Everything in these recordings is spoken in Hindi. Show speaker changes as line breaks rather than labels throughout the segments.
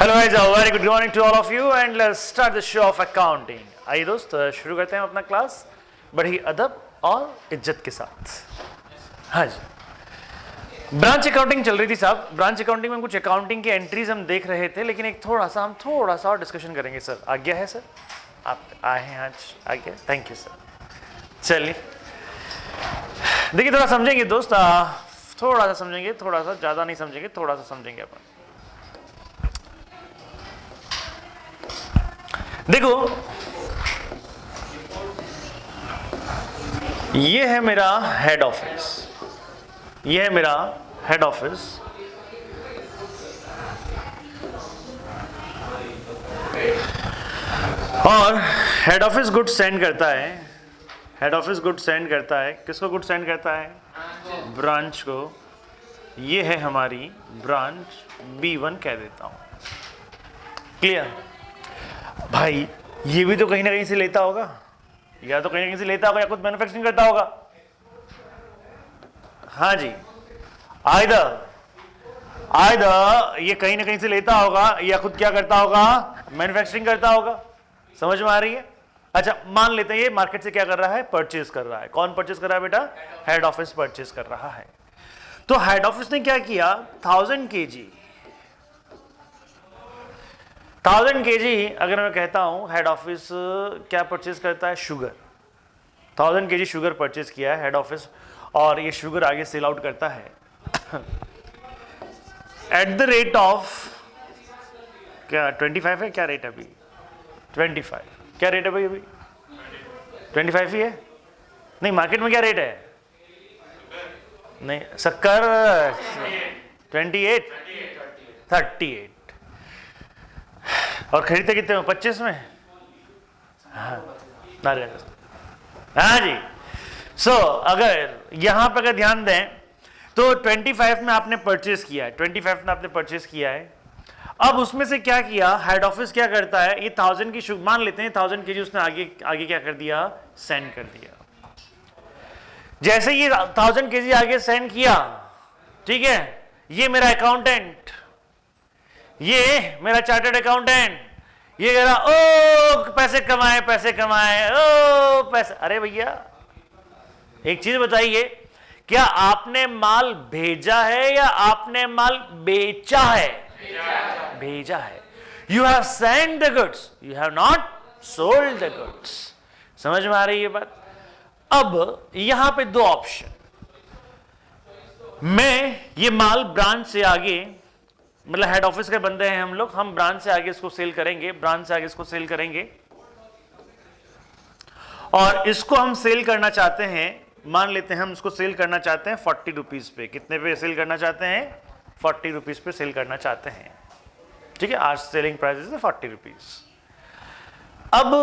Hello guys, very good morning to all of you and let's start the show of accounting. आइए दोस्त, शुरू करते हैं अपना क्लास बड़ी अदब और इज्जत के साथ। हाँ जी, ब्रांच अकाउंटिंग चल रही थी साहब। ब्रांच अकाउंटिंग में कुछ अकाउंटिंग की एंट्रीज हम देख रहे थे, लेकिन एक थोड़ा सा और डिस्कशन करेंगे। सर आज्ञा है सर, आप आए हैं आज, आज्ञा, थैंक यू सर। चलिए देखिए, थोड़ा समझेंगे दोस्त, थोड़ा सा समझेंगे, थोड़ा सा, ज़्यादा नहीं समझेंगे, थोड़ा सा समझेंगे अपन। देखो, ये है मेरा हेड ऑफिस, ये है मेरा हेड ऑफिस, और हेड ऑफिस गुड सेंड करता है। हेड ऑफिस गुड सेंड करता है, किसको गुड सेंड करता है? ब्रांच को। ये है हमारी ब्रांच, B1 कह देता हूं। क्लियर भाई? ये भी तो कहीं ना कहीं से लेता होगा, या तो कहीं ना कहीं से लेता होगा, या कुछ मैन्युफैक्चरिंग करता होगा। हाँ जी, आइदर ये कहीं ना कहीं से लेता होगा, या खुद क्या करता होगा? मैन्युफैक्चरिंग करता होगा। समझ में आ रही है? अच्छा, मान लेते हैं ये मार्केट से क्या कर रहा है? परचेज कर रहा है। कौन परचेज कर रहा है बेटा? हेड ऑफिस परचेज कर रहा है। तो हेड ऑफिस ने क्या किया? 1000 kg अगर मैं कहता हूं हेड ऑफिस क्या परचेज करता है? शुगर। 1000 kg शुगर परचेज किया है हेड ऑफिस, और ये शुगर आगे सेल आउट करता है एट द रेट ऑफ क्या 25 है? क्या रेट है अभी? 25। क्या रेट है भाई अभी? 25 ही है? नहीं, मार्केट में क्या रेट है? नहीं, शक्कर 28, 38। और खरीदते कितने में? 25 में। हाँ जी। सो अगर यहां पर अगर ध्यान दें तो 25 में आपने परचेज किया है, 25 में आपने परचेज किया है। अब उसमें से क्या किया हेड ऑफिस? क्या करता है? ये 1000 की मान लेते हैं 1000 kg उसने आगे क्या कर दिया? सेंड कर दिया। जैसे ये 1000 kg आगे सेंड किया, ठीक है, ये मेरा अकाउंटेंट, ये मेरा चार्टर्ड अकाउंटेंट, ये कह रहा ओ पैसे कमाए, पैसे कमाए, ओ पैसे। अरे भैया एक चीज बताइए, क्या आपने माल भेजा है या आपने माल बेचा है? भेजा है। You have send the goods, you have not sold the goods. समझ में आ रही है बात? अब यहां पे दो ऑप्शन, मैं ये माल ब्रांच से आगे, मतलब हेड ऑफिस के बंदे हैं हम लोग, हम ब्रांच से आगे इसको सेल करेंगे, ब्रांच से आगे इसको सेल करेंगे, और इसको हम सेल करना चाहते हैं, मान लेते हैं हम इसको सेल करना चाहते हैं 40 रुपीज पे। कितने पे सेल करना चाहते हैं? 40 रुपीज पे सेल करना चाहते हैं, ठीक है। आज सेलिंग प्राइस इज 40 रुपीज। अब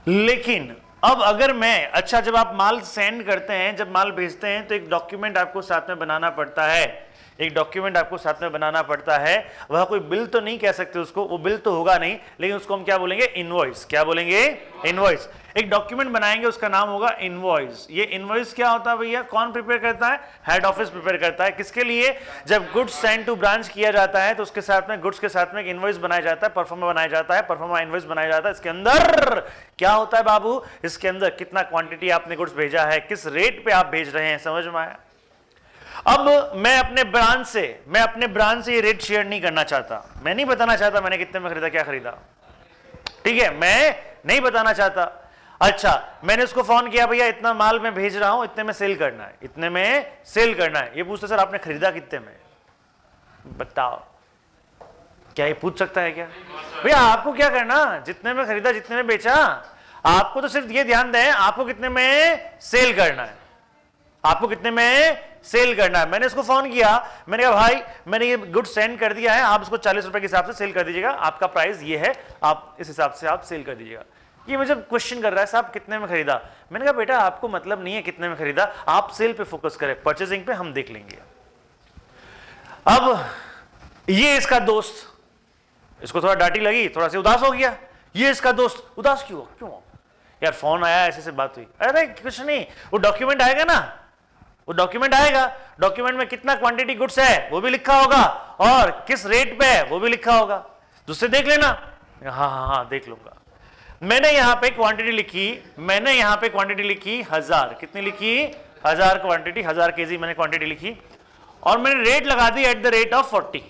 लेकिन अब अगर मैं, अच्छा, जब आप माल सेंड करते हैं, जब माल भेजते हैं, तो एक डॉक्यूमेंट आपको साथ में बनाना पड़ता है, एक डॉक्यूमेंट आपको साथ में बनाना पड़ता है। वह कोई बिल तो नहीं कह सकते उसको, वो बिल तो होगा नहीं, लेकिन उसको हम क्या बोलेंगे? इनवॉइस। क्या बोलेंगे? इनवॉइस। एक डॉक्यूमेंट बनाएंगे, उसका नाम होगा इनवॉइस। ये इनवॉइस क्या होता है भैया? कौन प्रिपेयर करता है? हेड ऑफिस प्रिपेयर करता है। किसके लिए? जब गुड्स सेंड टू ब्रांच किया जाता है तो उसके साथ में, गुड्स के साथ में एक इनवॉइस बनाया जाता है, परफॉर्मा बनाया जाता है, परफॉर्मा इनवॉइस बनाया जाता है। इसके अंदर क्या होता है बाबू? इसके अंदर कितना क्वांटिटी आपने गुड्स भेजा है, किस रेट पे आप भेज रहे हैं। समझ में आया? अब मैं अपने ब्रांच से ये रेट शेयर नहीं करना चाहता, मैं नहीं बताना चाहता मैंने कितने में खरीदा, क्या खरीदा, ठीक है, मैं नहीं बताना चाहता। अच्छा, मैंने उसको फोन किया, भैया इतना माल मैं भेज रहा हूं, इतने में सेल करना है, इतने में सेल करना है। ये पूछता, सर आपने खरीदा कितने में, बताओ। क्या ये पूछ सकता है क्या? भैया आपको क्या करना, जितने में खरीदा, जितने में बेचा, आपको तो सिर्फ ये ध्यान दें आपको कितने में सेल करना है, आपको कितने में सेल करना है। मैंने इसको फोन किया, मैंने कहा भाई मैंने ये गुड सेंड कर दिया है, आप इसको 40 रुपए के हिसाब से सेल कर दीजिएगा, आपका प्राइस ये है, आप इस हिसाब से आप सेल कर दीजिएगा। ये मुझे क्वेश्चन कर रहा है, साहब कितने में खरीदा। मैंने कहा बेटा आपको मतलब नहीं है कितने में खरीदा, आप सेल पे फोकस करें, परचेजिंग पे हम देख लेंगे। अब ये इसका दोस्त, इसको थोड़ा डांटी लगी, थोड़ा सा उदास हो गया। ये इसका दोस्त उदास क्यों यार? फोन आया, ऐसे से बात हुई। अरे कुछ नहीं, वो डॉक्यूमेंट आएगा ना, वो डॉक्यूमेंट आएगा, डॉक्यूमेंट में कितना क्वांटिटी गुड्स है वो भी लिखा होगा, और किस रेट पे है वो भी लिखा होगा। दूसरे देख लेना। हाँ देख लूंगा। मैंने यहां पे क्वांटिटी लिखी 1000। कितनी लिखी? 1000 क्वांटिटी, 1000 केजी मैंने क्वांटिटी लिखी और मैंने रेट लगा दी एट द रेट ऑफ 40।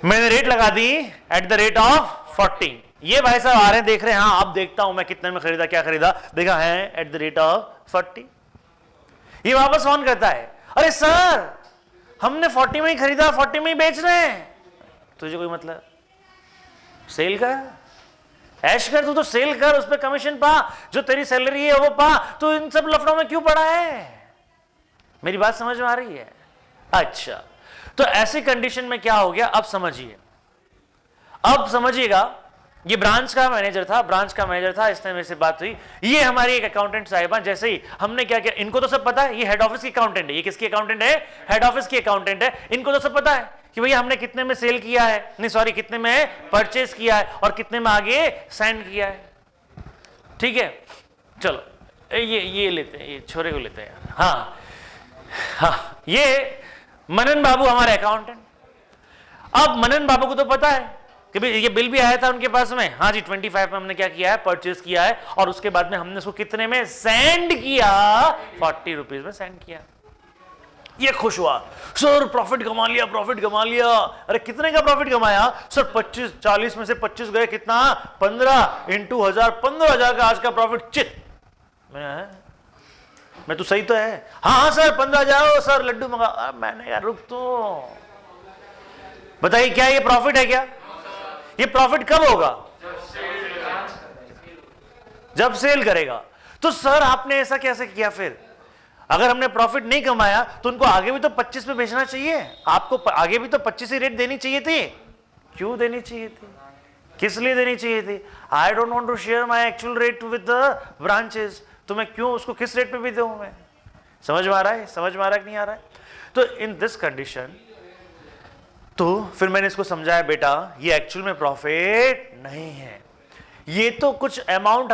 मैंने रेट लगा दी एट द रेट ऑफ 40। ये भाई साहब आ रहे हैं, देख रहे हैं, हाँ अब देखता हूं मैं कितने में खरीदा, क्या खरीदा, देखा है एट द रेट ऑफ 40। ये वापस ऑन करता है, अरे सर हमने 40 में ही खरीदा, 40 में ही बेच रहे हैं। तुझे कोई मतलब? सेल कर, ऐश कर, तू तो सेल कर, उस पर कमीशन पा, जो तेरी सैलरी है वो पा, तो इन सब लफड़ों में क्यों पड़ा है? मेरी बात समझ में आ रही है? अच्छा, तो ऐसी कंडीशन में क्या हो गया, अब समझिए, अब समझिएगा। ये ब्रांच का मैनेजर था, इसने मेरे से बात हुई, ये हमारी एक अकाउंटेंट साहिबा, जैसे ही हमने क्या किया, इनको तो सब पता है, ये हेड ऑफिस की अकाउंटेंट है। ये किसकी अकाउंटेंट है? हेड ऑफिस की अकाउंटेंट है। इनको तो सब पता है कि भैया हमने कितने में सेल किया है, नहीं सॉरी कितने में परचेज किया है और कितने में आगे सेंड किया है। ठीक है, चलो ये लेते हैं, ये छोरे को लेते हैं। हाँ, ये मनन बाबू हमारे अकाउंटेंट। अब मनन बाबू को तो पता है कि भाई ये बिल भी आया था उनके पास में, हाँ जी 25 में हमने क्या किया है, परचेज किया है, और उसके बाद में हमने उसको कितने में सेंड किया, 40 रुपीज में सेंड किया। ये खुश हुआ, सर प्रॉफिट कमा लिया। अरे कितने का प्रॉफिट कमाया सर? 25, 40 में से 25 गए, कितना? 15 इंटू 1000, 15,000 का आज का प्रॉफिट। चित मैं तो सही तो है, हाँ सर 15,000 सर लड्डू मंगा। मैंने यार रुक तो, बताइए क्या ये प्रॉफिट है क्या? ये प्रॉफिट कब होगा? जब सेल करेगा। तो सर आपने ऐसा कैसे किया फिर? अगर हमने प्रॉफिट नहीं कमाया तो उनको आगे भी तो 25 पे बेचना चाहिए, आपको आगे भी तो 25 ही रेट देनी चाहिए थी। क्यों देनी चाहिए थी? किस लिए देनी चाहिए थी? I don't want to share my actual rate with the branches, तो मैं क्यों उसको किस रेट पे भी दूं मैं? समझ में आ रहा है कि नहीं आ रहा है? तो इन दिस कंडीशन, तो फिर मैंने इसको समझाया, बेटा ये एक्चुअल में प्रॉफिट नहीं है, ये तो कुछ अमाउंट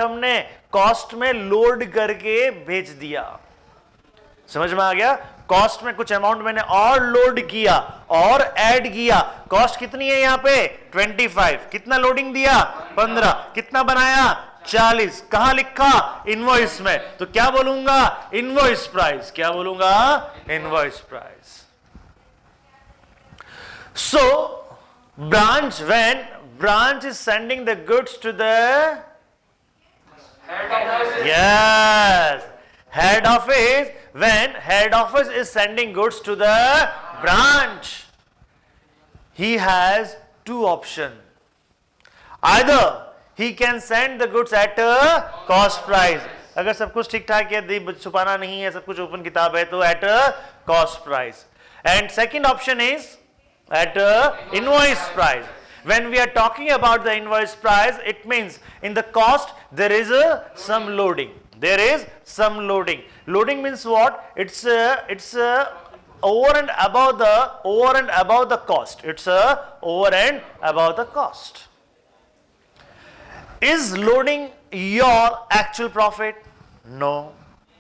हमने कॉस्ट में लोड करके भेज दिया। समझ में आ गया? कॉस्ट में कुछ अमाउंट मैंने और लोड किया और ऐड किया। कॉस्ट कितनी है यहां पे? 25। कितना लोडिंग दिया? 15। कितना बनाया? 40। कहां लिखा? इनवॉइस में। तो क्या बोलूंगा? Invoice price. क्या बोलूंगा? Invoice price. So when branch is sending the goods to the
head office.
Yes, head office. When head office is sending goods to the branch, he has two options. Either he can send the goods at a cost price. अगर सब कुछ ठीक ठाक है, छुपाना नहीं है, सब कुछ ओपन किताब है, तो at a cost price. And second option is at a invoice price. When we are talking about the invoice price, it means in the cost there is some loading. Loading means what? It's over and above the cost. It's over and above the cost. Is loading your actual profit? No.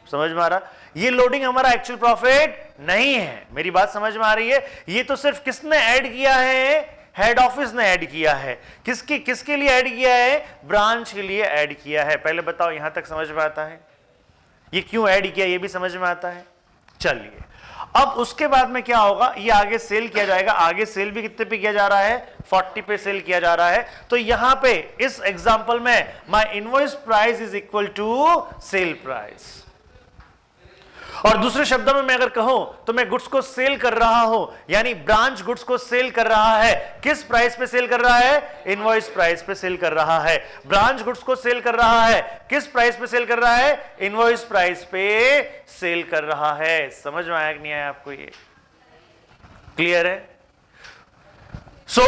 समझ में आ रहा? ये लोडिंग हमारा एक्चुअल प्रॉफिट नहीं है। मेरी बात समझ में आ रही है? ये तो सिर्फ किसने ऐड किया है? हेड ऑफिस ने ऐड किया है। किसके लिए ऐड किया है? ब्रांच के लिए ऐड किया है। पहले बताओ यहां तक समझ में आता है? ये क्यों ऐड किया ये भी समझ में आता है? चलिए, अब उसके बाद में क्या होगा? ये आगे सेल किया जाएगा। आगे सेल भी कितने पे किया जा रहा है? 40 पे सेल किया जा रहा है। तो यहां पे इस एग्जांपल में my invoice price is equal to sale price. और दूसरे शब्दों में मैं अगर कहूं तो मैं गुड्स को सेल कर रहा हूं, यानी ब्रांच गुड्स को सेल कर रहा है। किस प्राइस पे सेल कर रहा है? इनवॉइस प्राइस पे सेल कर रहा है। ब्रांच गुड्स को सेल कर रहा है, किस प्राइस पे सेल कर रहा है? इनवॉइस प्राइस पे सेल कर रहा है। समझ में आया कि नहीं आया आपको? ये क्लियर है? So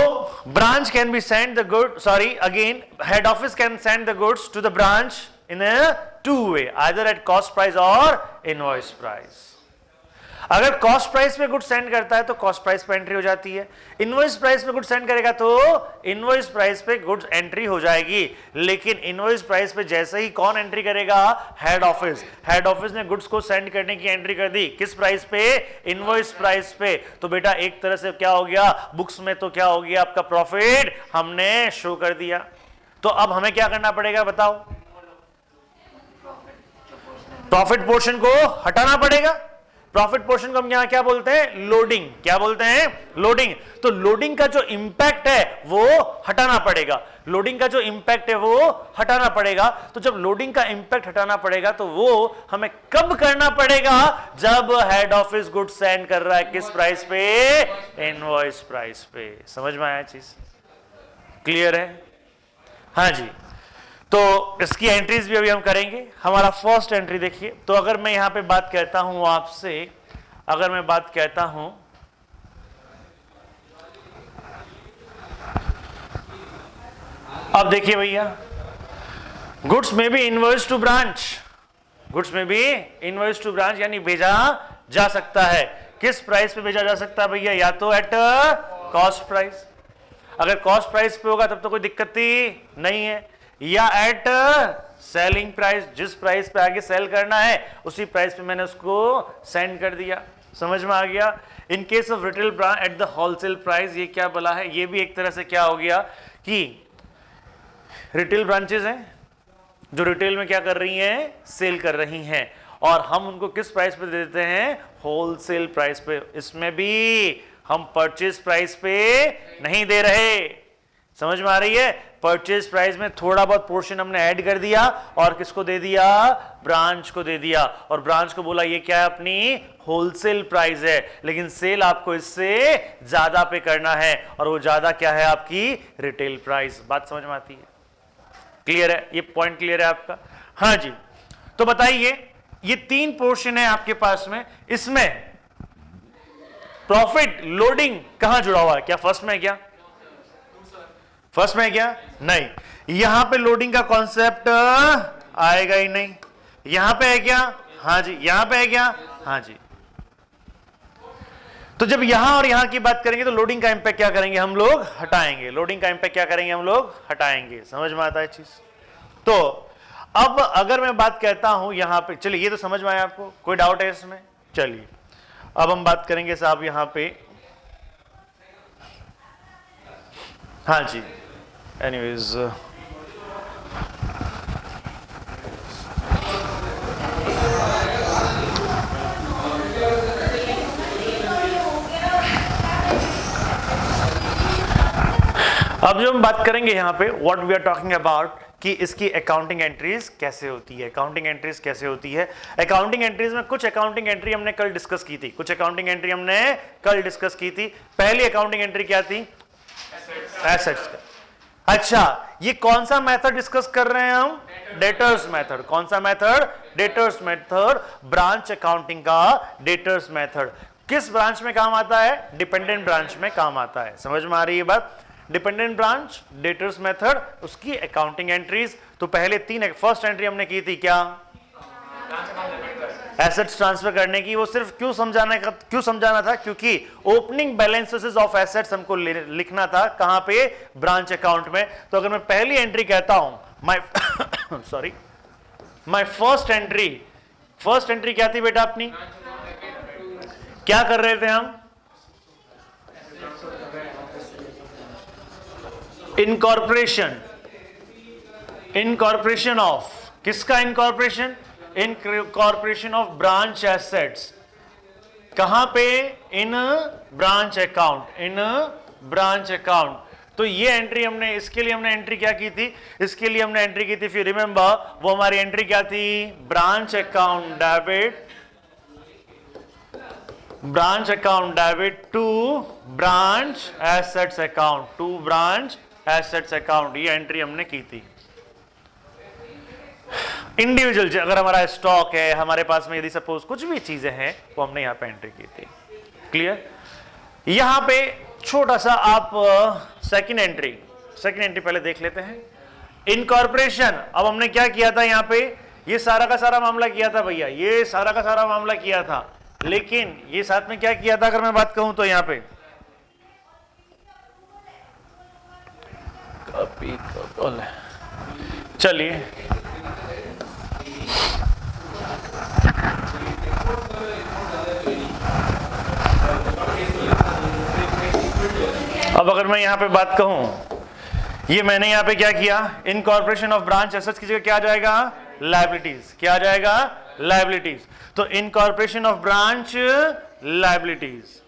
branch can be send the good, again head office can send the goods to the branch in a two way, either at cost price or invoice price. अगर कॉस्ट प्राइस पे गुड सेंड करता है तो कॉस्ट प्राइस पे एंट्री हो जाती है, इनवॉइस प्राइस पे गुड सेंड करेगा तो इनवॉइस प्राइस पे गुड एंट्री हो जाएगी। लेकिन इनवॉइस प्राइस पे जैसे ही कौन एंट्री करेगा, हेड ऑफिस। हेड ऑफिस ने गुड्स को सेंड करने की एंट्री कर दी, किस प्राइस पे, इनवॉइस प्राइस पे। तो बेटा एक तरह से क्या हो गया, बुक्स में तो क्या हो गया, आपका प्रॉफिट हमने शो कर दिया। तो अब हमें क्या करना पड़ेगा बताओ, प्रॉफिट पोर्शन को हटाना पड़ेगा। प्रॉफिट पोर्शन को हम यहां क्या बोलते हैं, लोडिंग। क्या बोलते हैं, लोडिंग। तो लोडिंग का जो इंपैक्ट है वो हटाना पड़ेगा, लोडिंग का जो इंपैक्ट है वो हटाना पड़ेगा। तो जब लोडिंग का इंपैक्ट हटाना पड़ेगा तो वो हमें कब करना पड़ेगा, जब हेड ऑफिस गुड सेंड कर रहा है किस प्राइस पे, इनवॉइस प्राइस पे। समझ में आया चीज, क्लियर है? हाँ जी। तो इसकी एंट्रीज भी अभी हम करेंगे। हमारा फर्स्ट एंट्री देखिए। तो अगर मैं यहां पे बात कहता हूं आपसे, अगर मैं बात कहता हूं अब देखिए भैया, गुड्स में भी इनवॉइस टू ब्रांच, गुड्स में भी इनवॉइस टू ब्रांच यानी भेजा जा सकता है। किस प्राइस पे भेजा जा सकता है भैया, या तो एट कॉस्ट प्राइस। अगर कॉस्ट प्राइस पे होगा तब तो कोई दिक्कत ही नहीं है, या एट सेलिंग प्राइस, जिस प्राइस पे आगे सेल करना है उसी प्राइस पे मैंने उसको सेंड कर दिया। समझ में आ गया? In case of retail branch at the wholesale price, ये क्या बोला है, ये भी एक तरह से क्या हो गया कि रिटेल ब्रांचेस हैं जो रिटेल में क्या कर रही हैं, सेल कर रही हैं, और हम उनको किस प्राइस पे दे देते हैं, होलसेल प्राइस पे। इसमें भी हम परचेज प्राइस पे नहीं दे रहे। समझ में आ रही है? परचेज प्राइस में थोड़ा बहुत पोर्शन हमने ऐड कर दिया और किसको दे दिया, ब्रांच को दे दिया, और ब्रांच को बोला ये क्या है, अपनी होलसेल प्राइस है, लेकिन सेल आपको इससे ज्यादा पे करना है, और वो ज्यादा क्या है, आपकी रिटेल प्राइस। बात समझ में आती है? क्लियर है? ये पॉइंट क्लियर है आपका? हाँ जी। तो बताइए, ये 3 पोर्शन है आपके पास में, इसमें प्रॉफिट लोडिंग कहां जुड़ा हुआ है? क्या फर्स्ट में है क्या, फर्स्ट में है क्या? नहीं, यहां पे लोडिंग का कॉन्सेप्ट आएगा ही नहीं। यहां पे है क्या? हाँ जी। यहां पे है क्या? हाँ जी। तो जब यहां और यहां की बात करेंगे तो लोडिंग का इंपैक्ट क्या करेंगे हम लोग, हटाएंगे। लोडिंग का इंपैक्ट क्या करेंगे हम लोग, हटाएंगे। समझ में आता है चीज? तो अब अगर मैं बात कहता हूं यहां पे, चलिए ये तो समझ में आया आपको, कोई डाउट है इसमें? चलिए अब हम बात करेंगे साहब यहां पे, हाँ जी। एनीवेज अब जो हम बात करेंगे यहां पे, what we are talking about, कि इसकी अकाउंटिंग एंट्रीज कैसे होती है। अकाउंटिंग एंट्रीज कैसे होती है? अकाउंटिंग एंट्रीज में कुछ अकाउंटिंग एंट्री हमने कल डिस्कस की थी, कुछ अकाउंटिंग एंट्री हमने कल डिस्कस की थी। पहली अकाउंटिंग एंट्री क्या थी, एसेट्स का। अच्छा, ये कौन सा मेथड डिस्कस कर रहे हैं हम, डेटर्स मेथड। कौन सा method, debtors method, branch accounting का डेटर्स मेथड। किस ब्रांच में काम आता है, डिपेंडेंट ब्रांच में काम आता है। समझ में आ रही है बात? डिपेंडेंट ब्रांच, डेटर्स मेथड, उसकी अकाउंटिंग एंट्रीज। तो पहले 3, फर्स्ट एंट्री हमने की थी क्या, एसेट्स ट्रांसफर करने की। वो सिर्फ क्यों समझाना था, क्योंकि ओपनिंग बैलेंसेस ऑफ एसेट्स हमको लिखना था कहां पे, ब्रांच अकाउंट में। तो अगर मैं पहली एंट्री कहता हूं, माय फर्स्ट एंट्री क्या थी बेटा अपनी, क्या कर रहे थे हम, इनकॉर्पोरेशन ऑफ, किसका incorporation, incorporation of branch assets. कहां पे, इन ब्रांच अकाउंट, इन ब्रांच अकाउंट। तो ये एंट्री हमने, इसके लिए हमने एंट्री क्या की थी, इसके लिए हमने एंट्री की थी, इफ यू रिमेंबर, वो हमारी एंट्री क्या थी, branch account debit, branch account debit to branch assets account, to branch assets account. ये एंट्री हमने की थी। इंडिविजुअल अगर हमारा स्टॉक है, हमारे पास में यदि सपोज कुछ भी चीजें हैं, वो हमने यहां पे एंट्री की थी। क्लियर? यहां पे छोटा सा आप सेकंड एंट्री पहले देख लेते हैं। इनकॉर्पोरेशन, अब हमने क्या किया था यहां पे, ये सारा का सारा मामला किया था भैया, ये सारा का सारा मामला किया था। लेकिन ये साथ में क्या किया था अगर मैं बात कहूं तो यहां पे चलिए अब अगर मैं यहां पे बात कहूं, ये मैंने यहां पे क्या किया, इनकॉर्पोरेशन ऑफ ब्रांच एसेट्स की जगह क्या आ जाएगा, लायबिलिटीज। क्या आ जाएगा, लायबिलिटीज। तो incorporation of branch liabilities.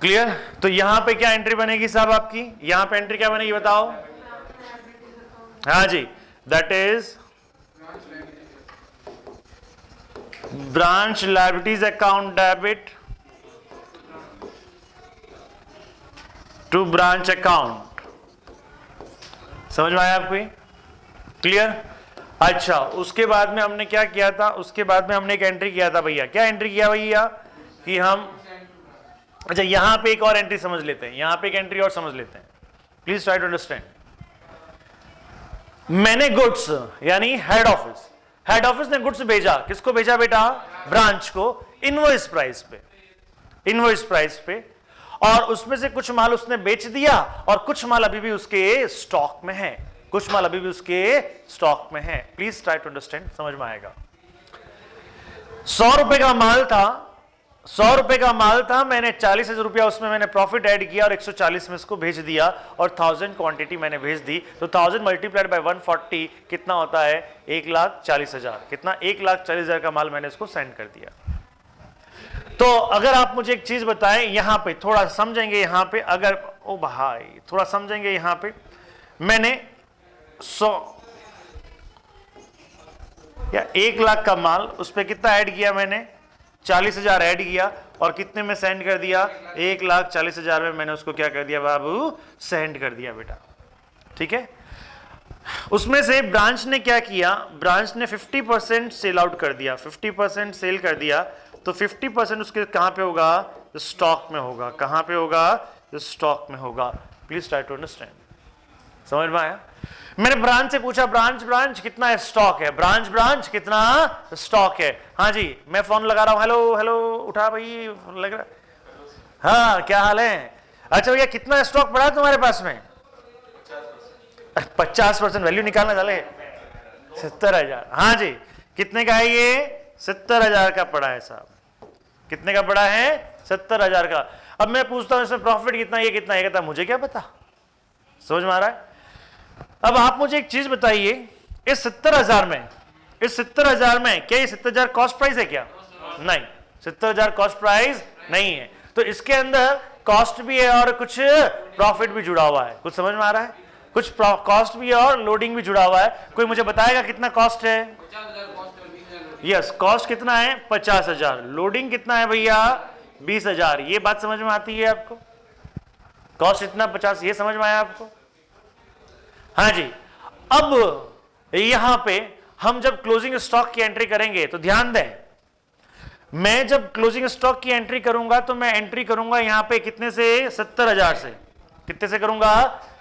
Clear. तो यहां पे क्या एंट्री बनेगी साहब आपकी, यहां पे एंट्री क्या बनेगी बताओ। हाँ जी, that is branch liabilities account debit to branch account. समझ में आया आपको? क्लियर। अच्छा, उसके बाद में हमने क्या किया था, उसके बाद में हमने एक एंट्री किया था भैया। क्या एंट्री किया भैया कि हम, अच्छा यहां पे एक और एंट्री समझ लेते हैं, यहां पे एक एंट्री और समझ लेते हैं। Please try to understand. मैंने गुड्स यानी हेड ऑफिस, हेड ऑफिस ने गुड्स भेजा, किसको भेजा बेटा, ब्रांच को, इनवॉइस प्राइस पे, इनवॉइस प्राइस पे, और उसमें से कुछ माल उसने बेच दिया और कुछ माल अभी भी उसके स्टॉक में है, कुछ माल अभी भी उसके स्टॉक में है। प्लीज ट्राई टू अंडरस्टैंड, समझ में आएगा। 100 रुपए का माल था, 100 रुपए का माल था, मैंने 40,000 रुपया उसमें मैंने प्रॉफिट ऐड किया और 140 में इसको भेज दिया और 1000 क्वांटिटी मैंने भेज दी। तो 1000 मल्टीप्लाइड बाय 140 कितना होता है, 1,40,000। कितना, 1,40,000 का माल मैंने इसको सेंड कर दिया। तो अगर आप मुझे एक चीज बताएं, यहां पे थोड़ा समझेंगे, यहां पे अगर, ओ भाई थोड़ा समझेंगे, यहां पे मैंने 100 या 1,00,000 का माल, उस पर कितना ऐड किया मैंने, 40,000 ऐड किया और कितने में सेंड कर दिया, 1,40,000 में मैंने उसको क्या कर दिया बाबू, सेंड कर दिया बेटा। ठीक है। उसमें से ब्रांच ने क्या किया, ब्रांच ने 50% सेल आउट कर दिया, 50% सेल कर दिया। तो 50% उसके कहां पे होगा, स्टॉक में होगा। कहां पे होगा, स्टॉक में होगा। Please try to understand. समझ में आया? मैंने ब्रांच से पूछा, ब्रांच ब्रांच कितना स्टॉक है, ब्रांच ब्रांच कितना स्टॉक है। हाँ जी, मैं फोन लगा रहा हूं, हेलो हेलो, उठा भाई, लग रहा, हाँ क्या हाल है, अच्छा भैया कितना स्टॉक पड़ा है तुम्हारे पास में, 50% वैल्यू निकालना चले, 70,000। हाँ जी, कितने का है ये, 70,000 का पड़ा है साहब। कितने का पड़ा है, 70,000 का। अब मैं पूछता हूं इसमें प्रॉफिट कितना, ये कितना, ये कहता मुझे क्या पता। समझ में आ रहा है? अब आप मुझे एक चीज बताइए, इस 70,000 में, इस 70,000 में क्या ये 70,000 कॉस्ट प्राइस है क्या, नहीं, 70,000 कॉस्ट प्राइस नहीं है। तो इसके अंदर कॉस्ट भी है और कुछ प्रॉफिट भी जुड़ा हुआ है। कुछ समझ में आ रहा है? कुछ कॉस्ट भी है और लोडिंग भी जुड़ा हुआ है। कोई मुझे बताएगा कितना कॉस्ट है? यस, कॉस्ट कितना है, 50,000। लोडिंग कितना है भैया, 20,000। ये बात समझ में आती है आपको? कॉस्ट इतना 50, ये समझ में आया आपको? हाँ जी। अब यहां पे हम जब क्लोजिंग स्टॉक की एंट्री करेंगे तो ध्यान दें, मैं जब क्लोजिंग स्टॉक की एंट्री करूंगा तो मैं एंट्री करूंगा यहां पे कितने से, 70,000 से। कितने से करूंगा,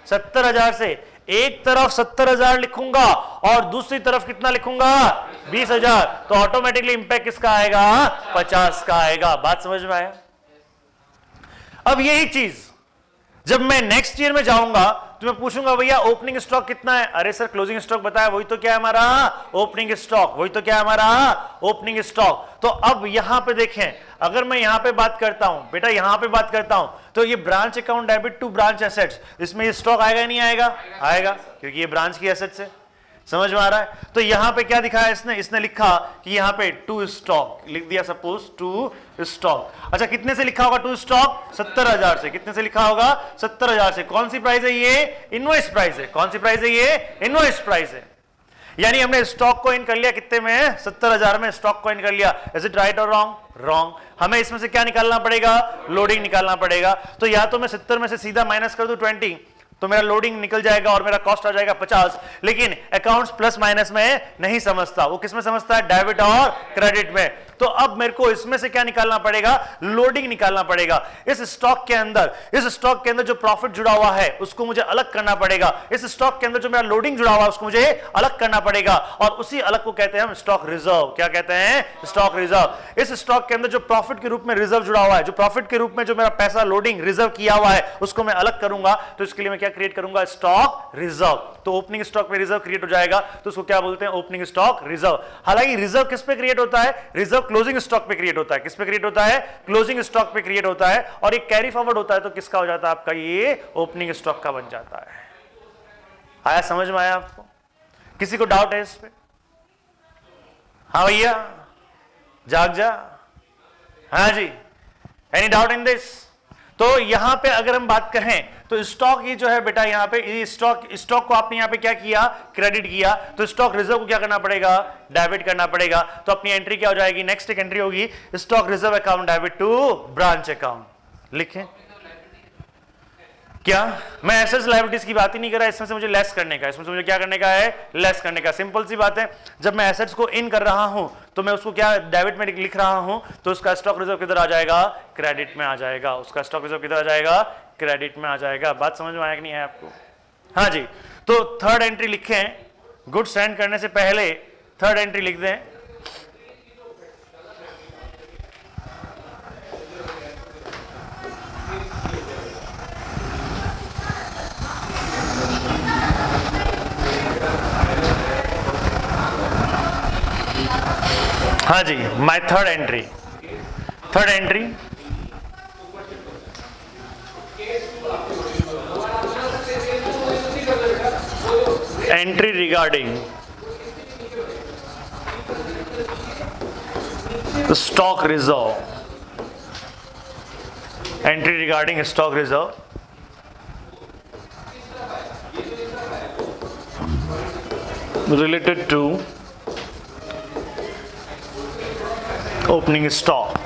70,000 से। एक तरफ 70,000 लिखूंगा और दूसरी तरफ कितना लिखूंगा, 20,000। तो ऑटोमेटिकली इंपैक्ट किसका आएगा, 50 का आएगा। बात समझ में आया? अब यही चीज जब मैं नेक्स्ट ईयर में जाऊंगा तो मैं पूछूंगा भैया ओपनिंग स्टॉक कितना है, अरे सर क्लोजिंग स्टॉक बताया, वही तो क्या है हमारा ओपनिंग स्टॉक, वही तो क्या है हमारा ओपनिंग स्टॉक। तो अब यहां पे देखें, अगर मैं यहां पे बात करता हूं बेटा, यहां पे बात करता हूं तो ये branch account debit to branch assets, इसमें ये स्टॉक आएगा नहीं आएगा, आएगा, क्योंकि ये ब्रांच की एसेट्स है। समझ में आ रहा है? तो यहां पे क्या दिखाया इसने, इसने लिखा कि यहां पे टू स्टॉक लिख दिया, सपोज टू स्टॉक। अच्छा, कितने से लिखा होगा टू स्टॉक, 70,000 से। कितने से लिखा होगा, 70,000 से। कौन सी प्राइस है ये, इनवॉइस प्राइस है। कौन सी प्राइस है ये, इनवॉइस प्राइस है। यानी हमने स्टॉक को इन कर लिया, कितने में, 70,000 में स्टॉक को इन कर लिया। इज इट राइट और रॉन्ग, रॉन्ग। हमें इसमें से क्या निकालना पड़ेगा, लोडिंग निकालना पड़ेगा। तो या तो मैं 70 में से सीधा माइनस कर दूं 20, तो मेरा लोडिंग निकल जाएगा और मेरा कॉस्ट आ जाएगा 50। लेकिन अकाउंट्स प्लस माइनस में नहीं समझता, वो किस में समझता है, डेबिट और क्रेडिट में। तो अब मेरे को इसमें से क्या निकालना पड़ेगा, लोडिंग निकालना पड़ेगा। इस स्टॉक के अंदर जो प्रॉफिट जुड़ा हुआ है उसको मुझे अलग करना पड़ेगा, इस स्टॉक के अंदर जो मेरा लोडिंग जुड़ा हुआ है उसको मुझे अलग करना पड़ेगा, और उसी अलग को कहते हैं हम स्टॉक रिजर्व। क्या कहते हैं, स्टॉक रिजर्व। इस स्टॉक के अंदर जो प्रॉफिट के रूप में रिजर्व जुड़ा हुआ है, जो प्रॉफिट के रूप में जो मेरा पैसा लोडिंग रिजर्व किया हुआ है उसको मैं अलग करूंगा, तो इसके लिए मैं क्या क्रिएट करूंगा, स्टॉक रिजर्व। तो ओपनिंग स्टॉक में रिजर्व क्रिएट हो जाएगा, तो उसको क्या बोलते हैं, ओपनिंग स्टॉक रिजर्व। हालांकि रिजर्व किस पे क्रिएट होता है, रिजर्व क्लोजिंग स्टॉक पे क्रिएट होता है। किस पे क्रिएट होता है, क्लोजिंग स्टॉक पे क्रिएट होता है, और एक कैरी फॉरवर्ड होता है तो किसका हो जाता है आपका, ये ओपनिंग स्टॉक का बन जाता है। आया समझ में, आया आपको? किसी को डाउट है इस पे? हाँ भैया, जाग जा। हाँ जी, एनी डाउट इन दिस? तो यहां पे अगर हम बात करें तो स्टॉक ये जो है बेटा, यहां पे स्टॉक को आपने यहां पे क्या किया, क्रेडिट किया, तो स्टॉक रिजर्व को क्या करना पड़ेगा, डेबिट करना पड़ेगा। तो अपनी एंट्री क्या हो जाएगी, नेक्स्ट एक एंट्री होगी, stock reserve account debit to branch account. लिखें क्या, मैं एसेट्स लायबिलिटीज की बात ही नहीं कर रहा, इसमें से मुझे लेस करने का, इसमें से मुझे क्या करने का है, लेस करने का। सिंपल सी बात है, जब मैं एसेट्स को इन कर रहा हूं तो मैं उसको क्या डेबिट में लिख रहा हूं, तो उसका स्टॉक रिजर्व किधर आ जाएगा, क्रेडिट में आ जाएगा। उसका स्टॉक रिजर्व किधर आ जाएगा, क्रेडिट में आ जाएगा। बात समझ में आया कि नहीं है आपको? हाँ जी, तो थर्ड एंट्री लिखें, गुड्स सेंड करने से पहले थर्ड एंट्री लिख दें। हाँ जी, my third entry entry regarding stock reserve, entry regarding stock reserve related to opening stock,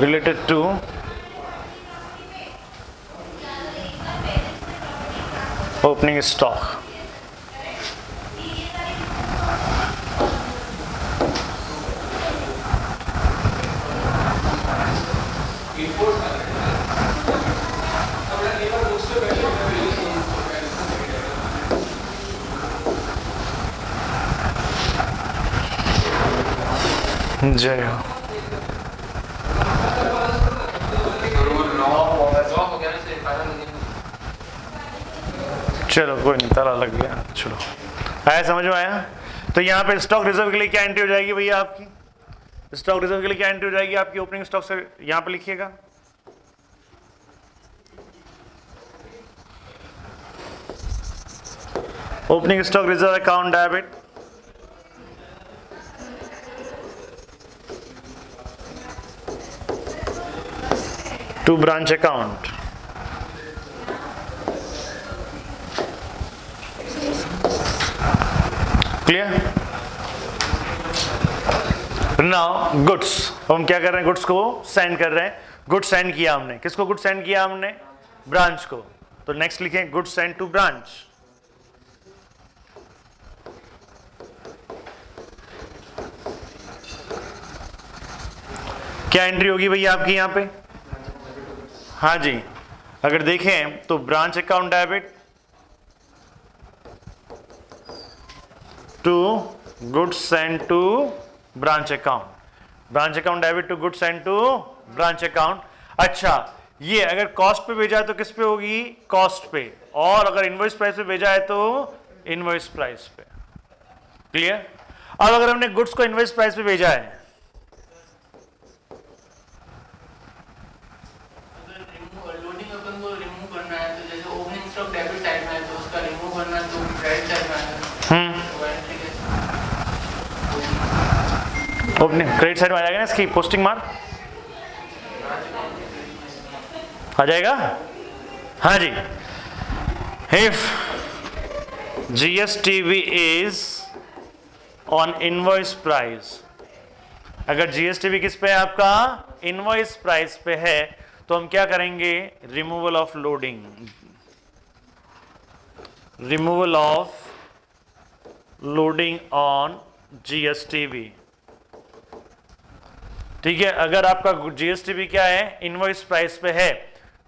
related to opening stock. जय हो। चलो कोई नहीं, ताला लग गया, चलो। आया समझ में, आया? तो यहाँ पे स्टॉक रिजर्व के लिए क्या एंट्री हो जाएगी भैया आपकी, स्टॉक रिजर्व के लिए क्या एंट्री हो जाएगी आपकी, ओपनिंग स्टॉक से यहाँ पे लिखिएगा, opening stock reserve account debit to branch account. Clear? Now goods, हम क्या कर रहे हैं, गुड्स को सेंड कर रहे हैं। गुड्स सेंड किया हमने, किसको गुड्स सेंड किया हमने, ब्रांच को। तो नेक्स्ट लिखें गुड्स सेंड टू ब्रांच। क्या एंट्री होगी भैया आपकी यहां पे? हाँ जी, अगर देखें तो branch account debit to goods send to branch account, branch account debit to goods send to branch account. अच्छा, ये अगर कॉस्ट पे भेजा है तो किस पे होगी, कॉस्ट पे, और अगर इनवॉइस प्राइस पे भेजा है तो इनवॉइस प्राइस पे। क्लियर? अब अगर हमने गुड्स को इनवॉइस प्राइस पे भेजा है, ओपनिंग क्रेडिट साइड में आ जाएगा ना, इसकी पोस्टिंग मार्क आ जाएगा। हाँ जी, if GSTV is on invoice price, अगर GSTV किस पे है आपका, इनवॉइस प्राइस पे है, तो हम क्या करेंगे, removal of loading, removal of loading on GSTV, ठीक है, अगर आपका जीएसटीबी क्या है, इनवॉइस प्राइस पे है,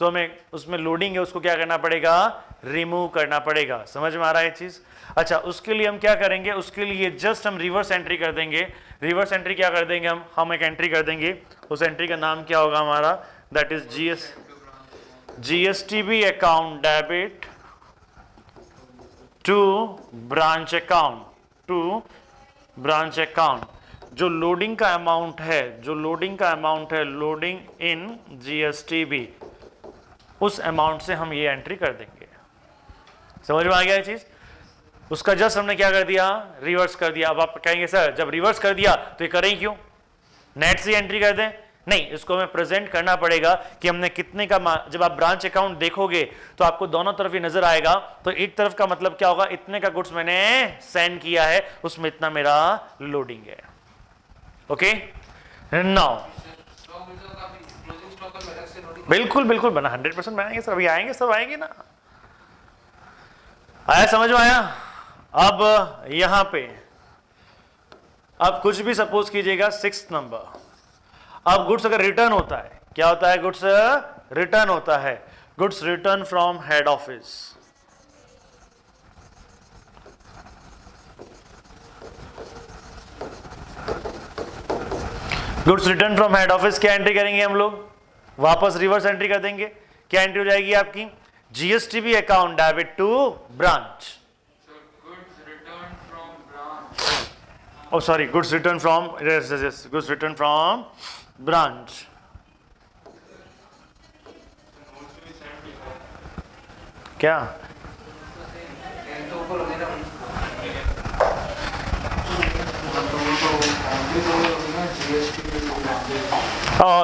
तो हमें उसमें लोडिंग है उसको क्या करना पड़ेगा, रिमूव करना पड़ेगा। समझ में आ रहा है चीज? अच्छा, उसके लिए हम क्या करेंगे, उसके लिए जस्ट हम रिवर्स एंट्री कर देंगे। रिवर्स एंट्री क्या कर देंगे, हम एक एंट्री कर देंगे, उस एंट्री का नाम क्या होगा हमारा, that is GSTB account debit to branch account, to branch account. जो लोडिंग का अमाउंट है, जो लोडिंग का अमाउंट है, लोडिंग इन जीएसटीबी, उस अमाउंट से हम ये एंट्री कर देंगे। समझ में आ गया ये चीज? उसका जस्ट हमने क्या कर दिया, रिवर्स कर दिया। अब आप कहेंगे सर जब रिवर्स कर दिया तो ये करें क्यों, नेट से एंट्री कर दें? नहीं, इसको हमें प्रेजेंट करना पड़ेगा कि हमने कितने का, जब आप ब्रांच अकाउंट देखोगे तो आपको दोनों तरफ ही नजर आएगा। तो एक तरफ का मतलब क्या होगा, इतने का गुड्स मैंने सेंड किया है, उसमें इतना मेरा लोडिंग है। ओके, नाउ बिल्कुल बिल्कुल बना, 100% बनाएंगे सर, अभी आएंगे, सब आएंगे ना। आया, समझ में आया? अब यहां पे अब कुछ भी सपोज कीजिएगा 6th नंबर, अब गुड्स अगर रिटर्न होता है, क्या होता है, गुड्स रिटर्न होता है, goods return from head office. Goods return from head office क्या एंट्री करेंगे हम लोग, वापस रिवर्स एंट्री कर देंगे। क्या एंट्री हो जाएगी आपकी, GSTB account debit to branch, oh sorry, goods returned from, yes, goods returned from branch। क्या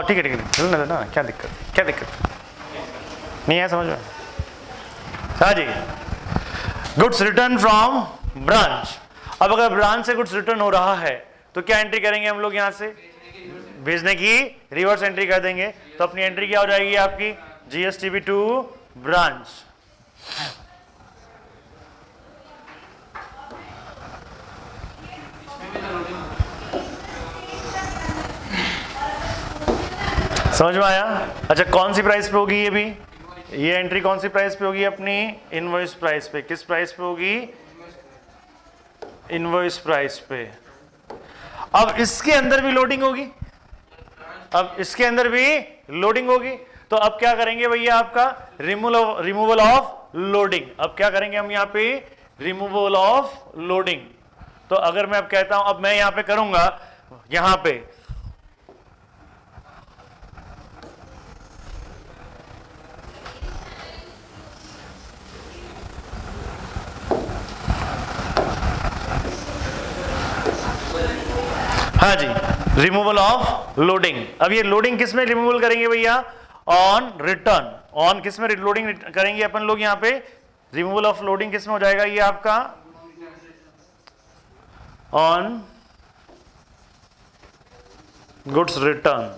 ठीक है ठीक है, चलने देना, क्या दिक्कत, क्या दिक्कत नहीं है, समझ में? हाँ जी, गुड्स रिटर्न फ्रॉम ब्रांच। अब अगर ब्रांच से गुड्स रिटर्न हो रहा है तो क्या एंट्री करेंगे हम लोग, यहां से भेजने की रिवर्स एंट्री कर देंगे। तो अपनी एंट्री क्या हो जाएगी आपकी, जीएसटीबी टू ब्रांच। समझ में आया? अच्छा, कौन सी प्राइस पे होगी ये भी, ये एंट्री कौन सी प्राइस पे होगी अपनी, इनवॉइस प्राइस पे। किस प्राइस पे होगी, इनवॉइस प्राइस पे। अब इसके अंदर भी लोडिंग होगी, अब इसके अंदर भी लोडिंग होगी। तो अब क्या करेंगे भैया, आपका रिमूवल ऑफ लोडिंग। अब क्या करेंगे हम यहाँ पे, रिमूवल ऑफ लोडिंग। तो अगर मैं अब कहता हूं, अब मैं यहां पे करूंगा, यहां पे हाँ जी, रिमूवल ऑफ लोडिंग। अब ये लोडिंग किस में रिमूवल करेंगे भैया, ऑन रिटर्न। ऑन किस में लोडिंग करेंगे अपन लोग, यहाँ पे रिमूवल ऑफ लोडिंग किस में हो जाएगा, ये आपका ऑन गुड्स रिटर्न।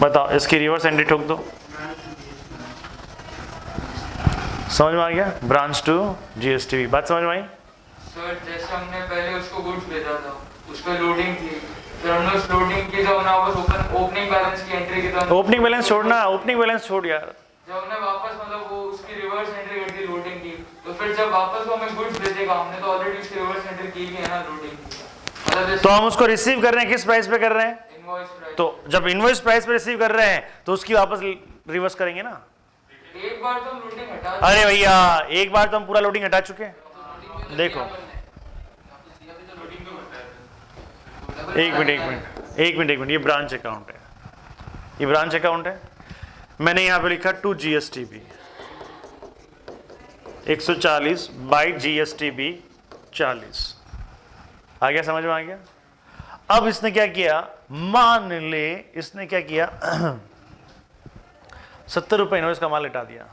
बताओ, इसकी रिवर्स एंट्री ठोक दो। समझ में आ गया, ब्रांच टू जीएसटीबी, बात समझ में आई?
सर जैसे हमने पहले उसको गुड्स भेजा था, उस पे लोडिंग थी, फिर हमने उस लोडिंग की जब हमने वापस ओपनिंग बैलेंस की एंट्री की, तो
ओपनिंग बैलेंस छोड़ना, ओपनिंग बैलेंस छोड़ यार।
जब हमने वापस मतलब वो उसकी रिवर्स एंट्री कर दी लोडिंग की, तो फिर जब वापस वो हमें गुड्स भेजेगा, हमने तो ऑलरेडी उसकी रिवर्स एंट्री की है ना लोडिंग की, मतलब
तो हम उसको रिसीव कर रहे हैं, किस प्राइस पे कर रहे हैं,
इनवॉइस प्राइस।
तो जब इनवॉइस प्राइस पे रिसीव कर रहे हैं तो उसकी वापस रिवर्स करेंगे ना।
एक बार तो हम लोडिंग हटा,
अरे भैया एक बार तो हम पूरा लोडिंग हटा चुके हैं, देखो एक मिनट, ये ब्रांच अकाउंट है, ये ब्रांच अकाउंट है। मैंने यहां पे लिखा टू जीएसटीबी 140 बाई जीएसटीबी 40। आ गया, समझ में आ गया? अब इसने क्या किया, मान ले इसने क्या किया 70 रुपए इन्वॉइस का माल हटा दिया,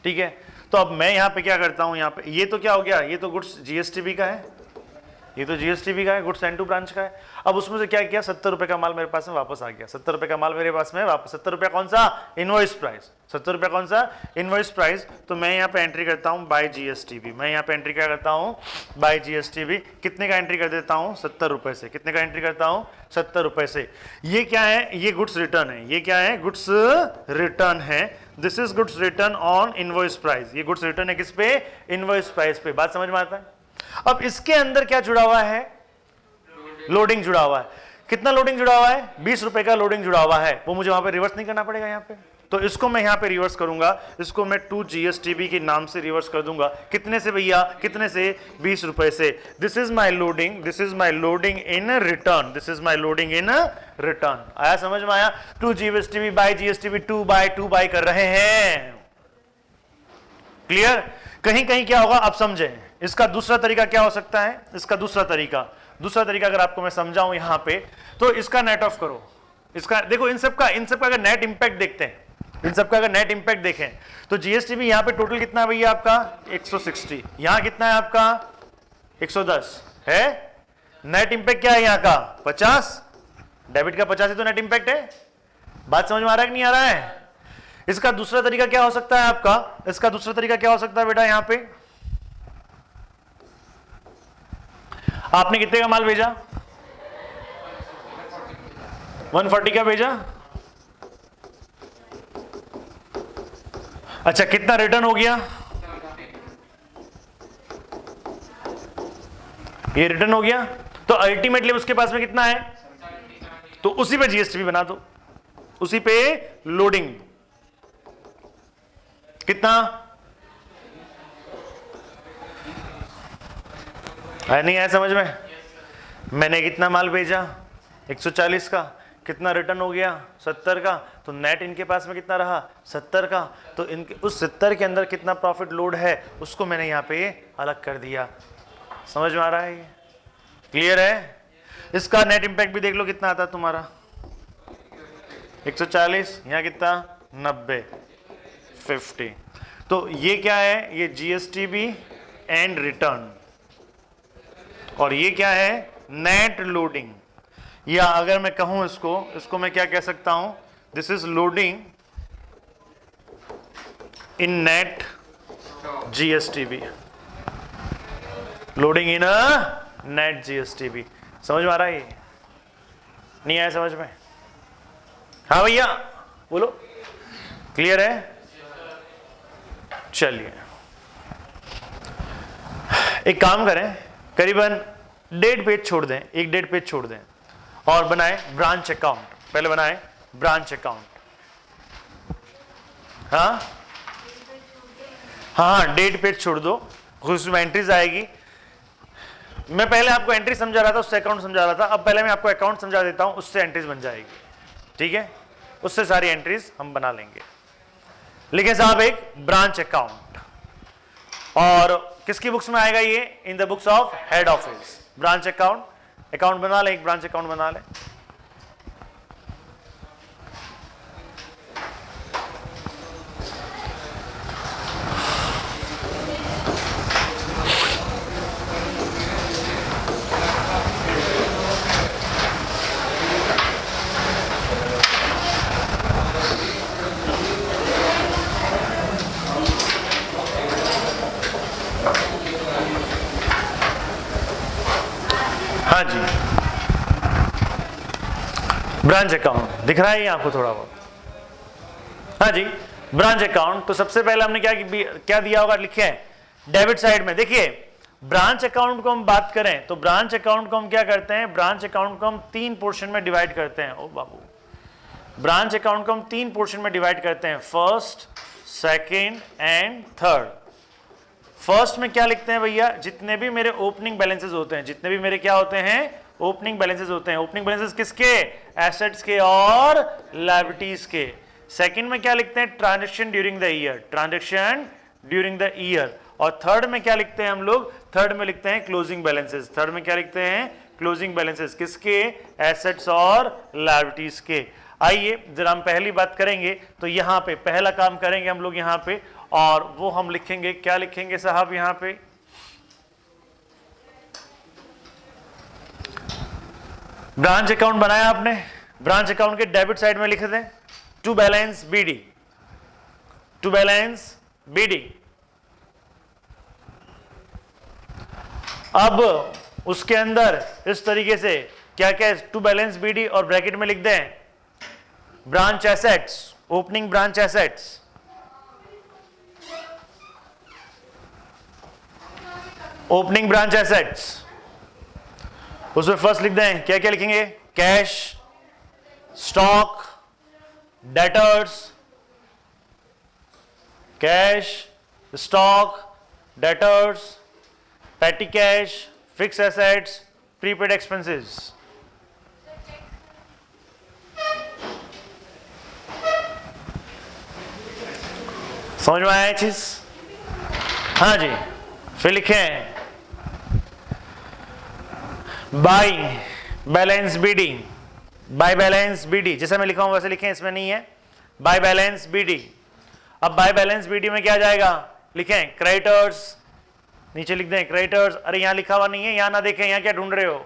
ठीक है। तो अब मैं यहां पे क्या करता हूं, यहां पे ये तो क्या हो गया, ये तो गुड्स जीएसटीबी का है, ये तो जीएसटीबी का है, गुड्स एंड टू ब्रांच का है। अब उसमें से क्या किया, 70 रुपए का माल मेरे पास में वापस आ गया, 70 रुपए का माल मेरे पास में वापस। 70 रुपया कौन सा, इनवॉइस प्राइस, 70 रुपया कौन सा, इनवॉइस प्राइस। तो मैं यहाँ पे एंट्री करता हूँ बाय जीएसटीबी, मैं यहाँ पे एंट्री क्या करता हूँ, बाय जीएसटीबी। कितने का एंट्री कर देता हूँ, 70 रुपए से। कितने का एंट्री करता हूँ, 70 रुपए से। ये क्या है, ये गुड्स रिटर्न है। ये क्या है, गुड्स रिटर्न है। This is goods return on invoice price. ये गुड्स रिटर्न है किस पे, इनवॉइस प्राइस पे। बात समझ में आता है। अब इसके अंदर क्या जुड़ा हुआ है, लोडिंग जुड़ा हुआ है। कितना लोडिंग जुड़ा हुआ है, 20 रुपए का लोडिंग जुड़ा हुआ है। वो मुझे वहां पे रिवर्स नहीं करना पड़ेगा यहाँ पे, तो इसको मैं यहाँ पे रिवर्स करूंगा। इसको मैं 2 GSTB के नाम से रिवर्स कर दूंगा। कितने से भैया, कितने से, 20 रुपए से। This is my loading, this is my loading in return, this is my loading in return. आया समझ में, आया। 2 GSTB बाय जीएसटीबी, 2 बाय कर रहे हैं। क्लियर। कहीं कहीं क्या होगा, आप समझें। इसका दूसरा तरीका क्या हो सकता है, इसका दूसरा तरीका अगर आपको मैं समझाऊं यहां पे, तो इसका नेट ऑफ करो। इसका देखो, इन सब का अगर नेट इंपैक्ट देखते हैं, इन सब का अगर नेट इंपैक्ट देखें, तो जीएसटीबी यहां पे टोटल कितना है भैया आपका, 160। यहां कितना है आपका, 110 है। नेट इंपैक्ट क्या है यहां का, 50। डेबिट का 50 ही तो नेट इंपैक्ट है। बात समझ में आ रहा है कि नहीं आ रहा है। इसका दूसरा तरीका क्या हो सकता है आपका, इसका दूसरा तरीका क्या हो सकता है बेटा, यहां पे आपने कितने का माल भेजा, 140 का भेजा। अच्छा, कितना रिटर्न हो गया, ये रिटर्न हो गया। तो अल्टीमेटली उसके पास में कितना है, तो उसी पे जीएसटीबी बना दो, उसी पे लोडिंग। कितना है, नहीं आया समझ में। मैंने कितना माल भेजा, 140 का। कितना रिटर्न हो गया, 70 का। तो नेट इनके पास में कितना रहा, 70 का। तो इनके उस 70 के अंदर कितना प्रॉफिट लोड है, उसको मैंने यहाँ पे अलग कर दिया। समझ में आ रहा है ये, क्लियर है। इसका नेट इंपैक्ट भी देख लो कितना आता है तुम्हारा, 140, यहाँ कितना, 90, 50। तो ये क्या है, ये जीएसटीबी एंड रिटर्न, और ये क्या है, नेट लोडिंग। या अगर मैं कहूं इसको मैं क्या कह सकता हूं, this is loading in net GSTB, loading in a net GSTB. समझ में आ रहा है ये, नहीं आया समझ में। हाँ भैया बोलो, क्लियर है। चलिए एक काम करें, करीबन 1.5 पेज छोड़ दें, 1.5 पेज छोड़ दें और बनाए ब्रांच अकाउंट। पहले बनाए ब्रांच अकाउंट। हाँ हाँ 1.5 पेज छोड़ दो, उसमें एंट्रीज आएगी। मैं पहले आपको एंट्री समझा रहा था, उससे अकाउंट समझा रहा था। अब पहले मैं आपको अकाउंट समझा देता हूं, उससे एंट्रीज बन जाएगी। ठीक है, उससे सारी एंट्रीज हम बना लेंगे। लिखे साहब एक ब्रांच अकाउंट, और किसकी बुक्स में आएगा ये, in the books of head office. Branch account, account बना ले, एक ब्रांच अकाउंट बना ले। हाँ जी, ब्रांच अकाउंट दिख रहा है ये आपको थोड़ा बहुत। हाँ जी, ब्रांच अकाउंट। तो सबसे पहले हमने क्या दिया होगा, लिखे हैं डेबिट साइड में। देखिए ब्रांच अकाउंट को हम बात करें तो ब्रांच अकाउंट को हम क्या करते हैं, ब्रांच अकाउंट को हम 3 पोर्शन में डिवाइड करते हैं। ओ बाबू, ब्रांच अकाउंट को हम 3 पोर्शन में डिवाइड करते हैं, first, second and third. First में क्या लिखते हैं भैया, जितने भी मेरे ओपनिंग बैलेंसेस होते हैं, जितने भी मेरे क्या होते हैं, ओपनिंग बैलेंसेस होते हैं। ओपनिंग बैलेंसेस किसके, एसेट्स के और लायबिलिटीज के। सेकंड में क्या लिखते हैं, transaction during the year, transaction during the year. और थर्ड में क्या लिखते हैं हम लोग, थर्ड में लिखते हैं क्लोजिंग बैलेंसेस। थर्ड में क्या लिखते हैं, क्लोजिंग बैलेंसेस, किसके, एसेट्स और लायबिलिटीज के। आइए जरा हम पहली बात करेंगे, तो यहां पे पहला काम करेंगे हम लोग यहां पे, और वो हम लिखेंगे, क्या लिखेंगे साहब यहां पे, ब्रांच अकाउंट बनाया आपने, ब्रांच अकाउंट के डेबिट साइड में लिख दें to balance BD, to balance BD. अब उसके अंदर इस तरीके से क्या क्या टू बैलेंस बीडी और ब्रैकेट में लिख दें branch assets, opening branch assets, opening branch assets. उसमें फर्स्ट लिख दें क्या क्या लिखेंगे, cash, stock, debtors, cash, stock, debtors, petty cash, fixed assets, prepaid expenses। समझ में आया ये चीज? हाँ जी। फिर लिखें by balance BD, by balance BD जैसे मैं लिखा हूं वैसे लिखें, इसमें नहीं है, बाय बैलेंस बीडी। अब बाय बैलेंस बीडी में क्या जाएगा, लिखें क्रेडिटर्स, नीचे लिख दें क्रेडिटर्स। अरे यहां लिखा हुआ नहीं है, यहां ना देखें, यहां क्या ढूंढ रहे हो,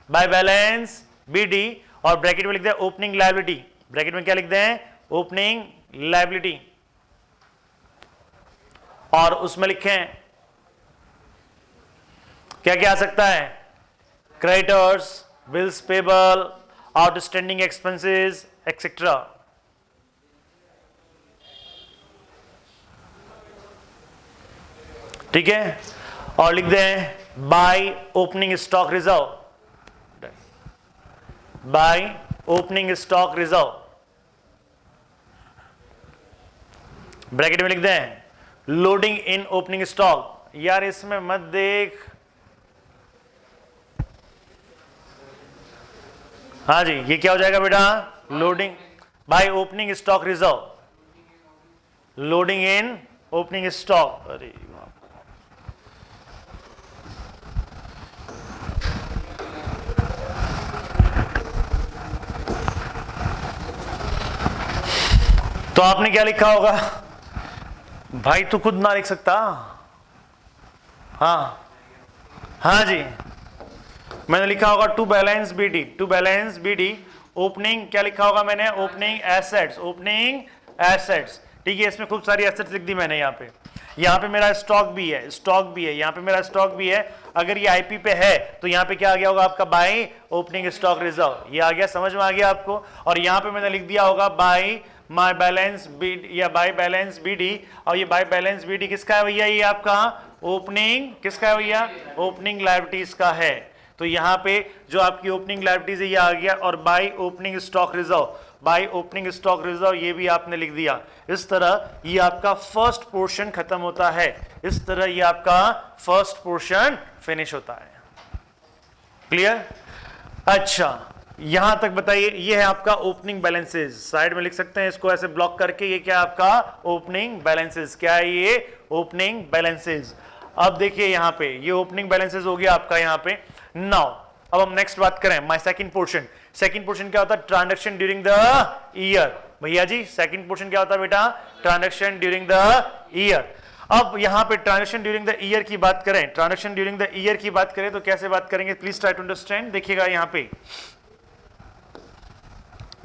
बाय बैलेंस बीडी और ब्रैकेट में लिख दें ओपनिंग लायबिलिटी, ब्रैकेट में क्या लिख दें ओपनिंग लायबिलिटी, और उसमें लिखें क्या क्या आ सकता है, creditors, bills payable, outstanding expenses etcetera. ठीक है, और लिख दें by opening stock reserve, by opening stock reserve, bracket में लिख दें लोडिंग इन ओपनिंग स्टॉक। यार इसमें मत देख, हाँ जी ये क्या हो जाएगा बेटा, loading by opening stock reserve, loading in opening stock. अरे तो आपने क्या लिखा होगा भाई, तू खुद ना लिख सकता? हाँ हाँ जी, मैंने लिखा होगा to balance BD, to balance BD opening क्या लिखा होगा मैंने, ओपनिंग एसेट्स, ओपनिंग एसेट्स। ठीक है, इसमें खूब सारी एसेट्स लिख दी मैंने यहाँ पे मेरा स्टॉक भी है, स्टॉक भी है, यहाँ पे मेरा स्टॉक भी है। अगर ये आईपी पे है तो यहाँ पे क्या आ गया होगा आपका बाय ओपनिंग स्टॉक रिजर्व, ये आ गया, समझ में आ गया आपको। और यहाँ पे मैंने लिख दिया होगा बाय माय बैलेंस बीडी या बाय बैलेंस बीडी, और ये बाय बैलेंस बीडी किसका है भैया, ये आपका ओपनिंग किसका है भैया, ओपनिंग लायबिलिटीज का है। तो यहाँ पे जो आपकी ओपनिंग लायबिलिटीज है ये आ गया, और by opening stock reserve, by opening stock reserve ये भी आपने लिख दिया। इस तरह ये आपका फर्स्ट पोर्शन खत्म होता है, इस तरह ये आपका फर्स्ट पोर्शन फिनिश होता है। क्लियर? अच्छा यहां तक बताइए, ये है आपका ओपनिंग बैलेंसेस, साइड में लिख सकते हैं इसको ऐसे ब्लॉक करके, ये क्या आपका ओपनिंग बैलेंसेस, क्या है ये ओपनिंग बैलेंसेस। अब देखिए यहाँ पे ये ओपनिंग बैलेंसेस हो गया आपका यहाँ पे। नाउ अब हम नेक्स्ट बात करें my second portion. Second portion क्या होता है, ट्रांजैक्शन ड्यूरिंग द ईयर। भैया जी सेकंड पोर्शन क्या होता है बेटा, ट्रांजैक्शन ड्यूरिंग द ईयर। अब यहां पे ट्रांजैक्शन ड्यूरिंग द ईयर की बात करें, ट्रांजैक्शन ड्यूरिंग द ईयर की बात करें तो कैसे बात करेंगे, प्लीज ट्राई टू अंडरस्टैंड। देखिएगा यहाँ पे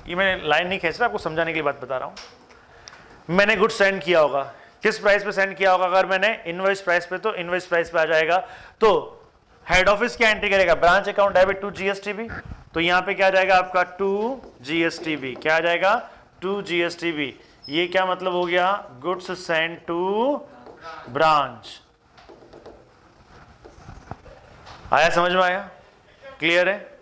ये मैंने लाइन नहीं खींच रहा, आपको समझाने के लिए बात बता रहा हूं। मैंने गुड सेंड किया होगा, किस प्राइस पे सेंड किया होगा, अगर मैंने इनवॉइस प्राइस पे, तो इनवॉइस प्राइस पे आ जाएगा। तो हेड ऑफिस क्या एंट्री करेगा, ब्रांच अकाउंट डेबिट टू जीएसटीबी, तो यहां पे क्या आ जाएगा आपका टू जीएसटीबी, क्या आ जाएगा टू जीएसटीबी। ये क्या मतलब हो गया, गुड्स सेंड टू ब्रांच। आया समझ में आया, क्लियर है।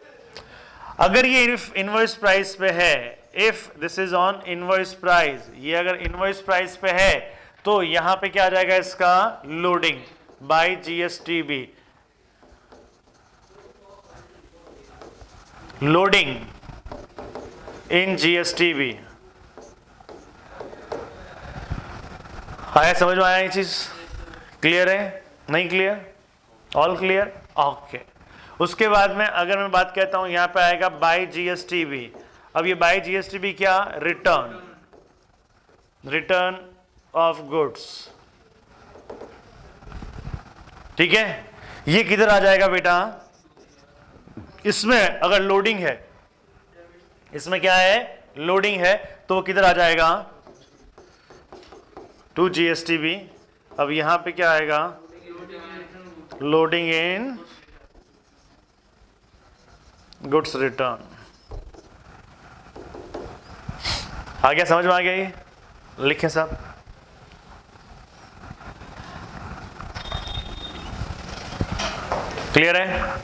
अगर ये इनवॉइस प्राइस पे है, if this is on invoice price, ये अगर इनवॉइस प्राइस पे है तो यहां पे क्या आ जाएगा इसका, लोडिंग बाय जीएसटीबी, लोडिंग इन जीएसटीबी। आया समझ में आया ये चीज, क्लियर है नहीं क्लियर, ऑल क्लियर, ओके। उसके बाद में अगर मैं बात कहता हूं यहां पे आएगा बाय जीएसटीबी। अब ये बाय जीएसटीबी क्या, रिटर्न, रिटर्न ऑफ गुड्स। ठीक है, ये किधर आ जाएगा बेटा, इसमें अगर लोडिंग है, इसमें क्या है, लोडिंग है, तो वो किधर आ जाएगा, टू GSTB। अब यहां पे क्या आएगा, लोडिंग इन गुड्स रिटर्न। आ गया, समझ में आ गया, ये लिखें साहब। क्लियर है?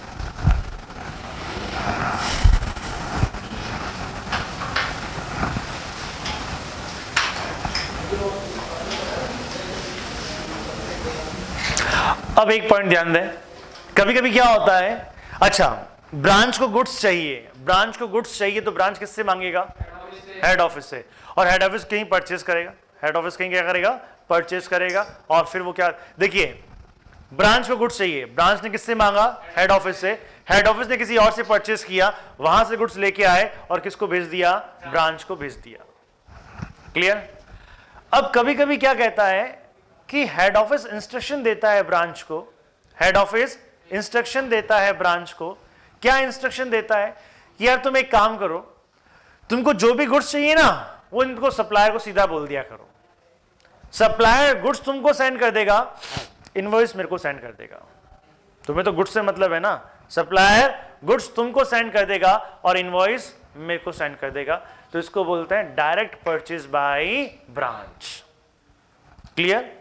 अब एक पॉइंट ध्यान दें, कभी कभी क्या होता है, अच्छा ब्रांच को गुड्स चाहिए, ब्रांच को गुड्स चाहिए तो ब्रांच किससे मांगेगा, हेड ऑफिस से, और हेड ऑफिस कहीं परचेज करेगा, हेड ऑफिस कहीं क्या करेगा, परचेज करेगा, और फिर वो क्या, देखिए ब्रांच को गुड्स चाहिए, ब्रांच ने किससे मांगा, हेड ऑफिस से, हेड ऑफिस ने किसी और से परचेज किया, वहां से गुड्स लेके आए और किसको भेज दिया, ब्रांच को भेज दिया। क्लियर? अब कभी कभी क्या कहता है कि हेड ऑफिस इंस्ट्रक्शन देता है ब्रांच को, हेड ऑफिस इंस्ट्रक्शन देता है ब्रांच को, क्या इंस्ट्रक्शन देता है कि यार तुम एक काम करो, तुमको जो भी गुड्स चाहिए ना वो इनको सप्लायर को सीधा बोल दिया करो, सप्लायर गुड्स तुमको सेंड कर देगा, इनवॉइस मेरे को सेंड कर देगा। तुम्हें तो गुड्स से मतलब है ना, सप्लायर गुड्स तुमको सेंड कर देगा और इनवॉइस मेरे को सेंड कर देगा, तो इसको बोलते हैं direct purchase by branch. Clear?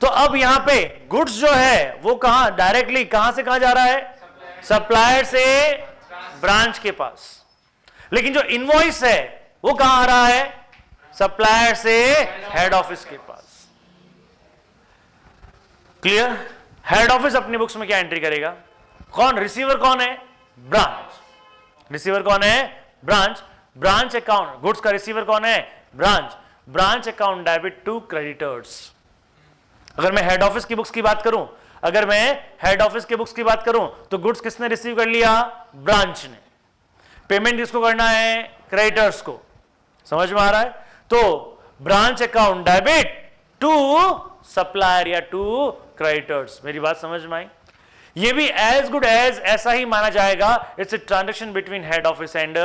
तो अब यहां पे गुड्स जो है वो कहां, डायरेक्टली कहां से कहां जा रहा है, सप्लायर से ब्रांच के पास, लेकिन जो इनवॉइस है वो कहां आ रहा है, सप्लायर से हेड ऑफिस के पास। क्लियर? हेड ऑफिस अपनी बुक्स में क्या एंट्री करेगा, कौन रिसीवर कौन है, ब्रांच, रिसीवर कौन है, ब्रांच, ब्रांच अकाउंट, गुड्स का रिसीवर कौन है, branch, branch account debit to creditors. अगर मैं हेड ऑफिस की बुक्स की बात करूं, अगर मैं हेड ऑफिस की बुक्स की बात करूं तो गुड्स किसने रिसीव कर लिया, ब्रांच ने, पेमेंट किसको करना है, क्रेडिटर्स को। समझ में आ रहा है? तो branch account debit to supplier या टू क्रेडिटर्स। मेरी बात समझ में आई? ये भी एज गुड एज ऐसा ही माना जाएगा, it's a transaction between head office and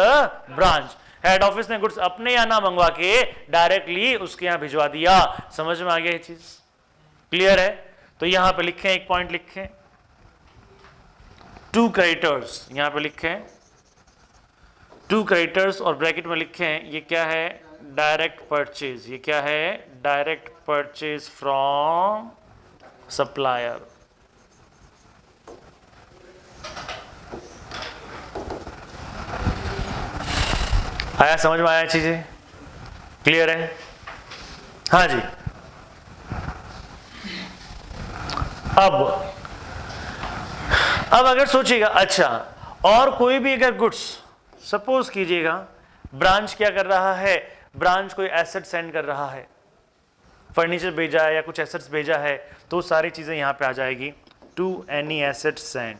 branch. Head office ने गुड्स अपने यहां ना मंगवा के डायरेक्टली उसके यहां भिजवा दिया। समझ में आ गया ये चीज? क्लियर है? तो यहां पे लिखें, एक पॉइंट लिखें, टू क्रेडिटर्स, यहां पे लिखें टू क्रेडिटर्स और ब्रैकेट में लिखें ये क्या है, डायरेक्ट परचेज। ये क्या है, डायरेक्ट परचेज फ्रॉम सप्लायर। आया समझ में? आया चीजें? क्लियर है? हाँ जी। अब अगर सोचिएगा, अच्छा और कोई भी अगर गुड्स, सपोज कीजिएगा ब्रांच क्या कर रहा है, ब्रांच कोई एसेट सेंड कर रहा है, फर्नीचर भेजा है या कुछ एसेट्स भेजा है, तो सारी चीजें यहां पे आ जाएगी, टू एनी एसेट सेंड।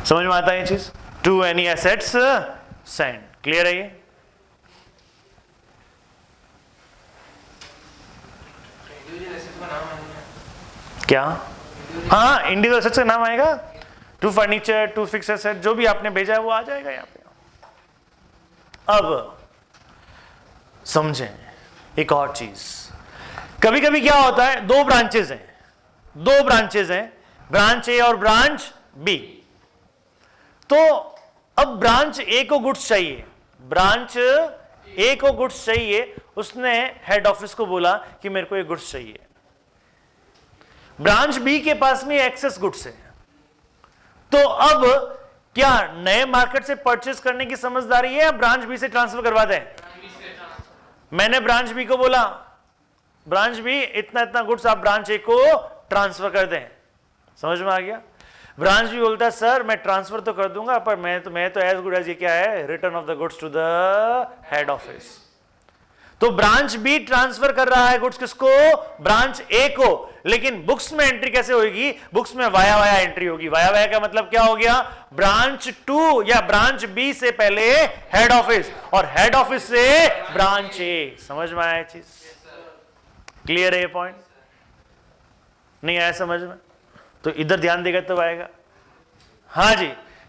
समझ में आता है ये चीज, to any assets send. Clear है ये? क्या? हाँ, इंडिविजुअल एसेट्स का नाम आएगा, to furniture, to fix asset, जो भी आपने भेजा है वो आ जाएगा यहाँ पे। अब समझें एक और चीज, कभी कभी क्या होता है, दो ब्रांचेज हैं, ब्रांच ए और ब्रांच बी। तो अब ब्रांच ए को गुड्स चाहिए, ब्रांच ए को गुड्स चाहिए, उसने हेड ऑफिस को बोला कि मेरे को ये गुड्स चाहिए। ब्रांच बी के पास में एक्सेस गुड्स है, तो अब क्या नए मार्केट से परचेज करने की समझदारी है या ब्रांच बी से ट्रांसफर करवा दें? मैंने ब्रांच बी को बोला, ब्रांच बी इतना इतना गुड्स आप ब्रांच ए को ट्रांसफर कर दें। समझ में आ गया? ब्रांच बी बोलता है सर मैं ट्रांसफर तो कर दूंगा, पर मैं तो एज गुड एज ये क्या है, return of the goods to the head office. तो ब्रांच बी ट्रांसफर कर रहा है गुड्स किसको, ब्रांच ए को, लेकिन बुक्स में एंट्री कैसे होगी, बुक्स में वाया वाया एंट्री होगी। वाया वाया का मतलब क्या हो गया, ब्रांच टू या ब्रांच बी से पहले हेड ऑफिस और हेड ऑफिस से ब्रांच ए। समझ में आया चीज? क्लियर है ये पॉइंट? नहीं आया समझ में? तो इधर ध्यान देगा तब आएगा। हाँ जी,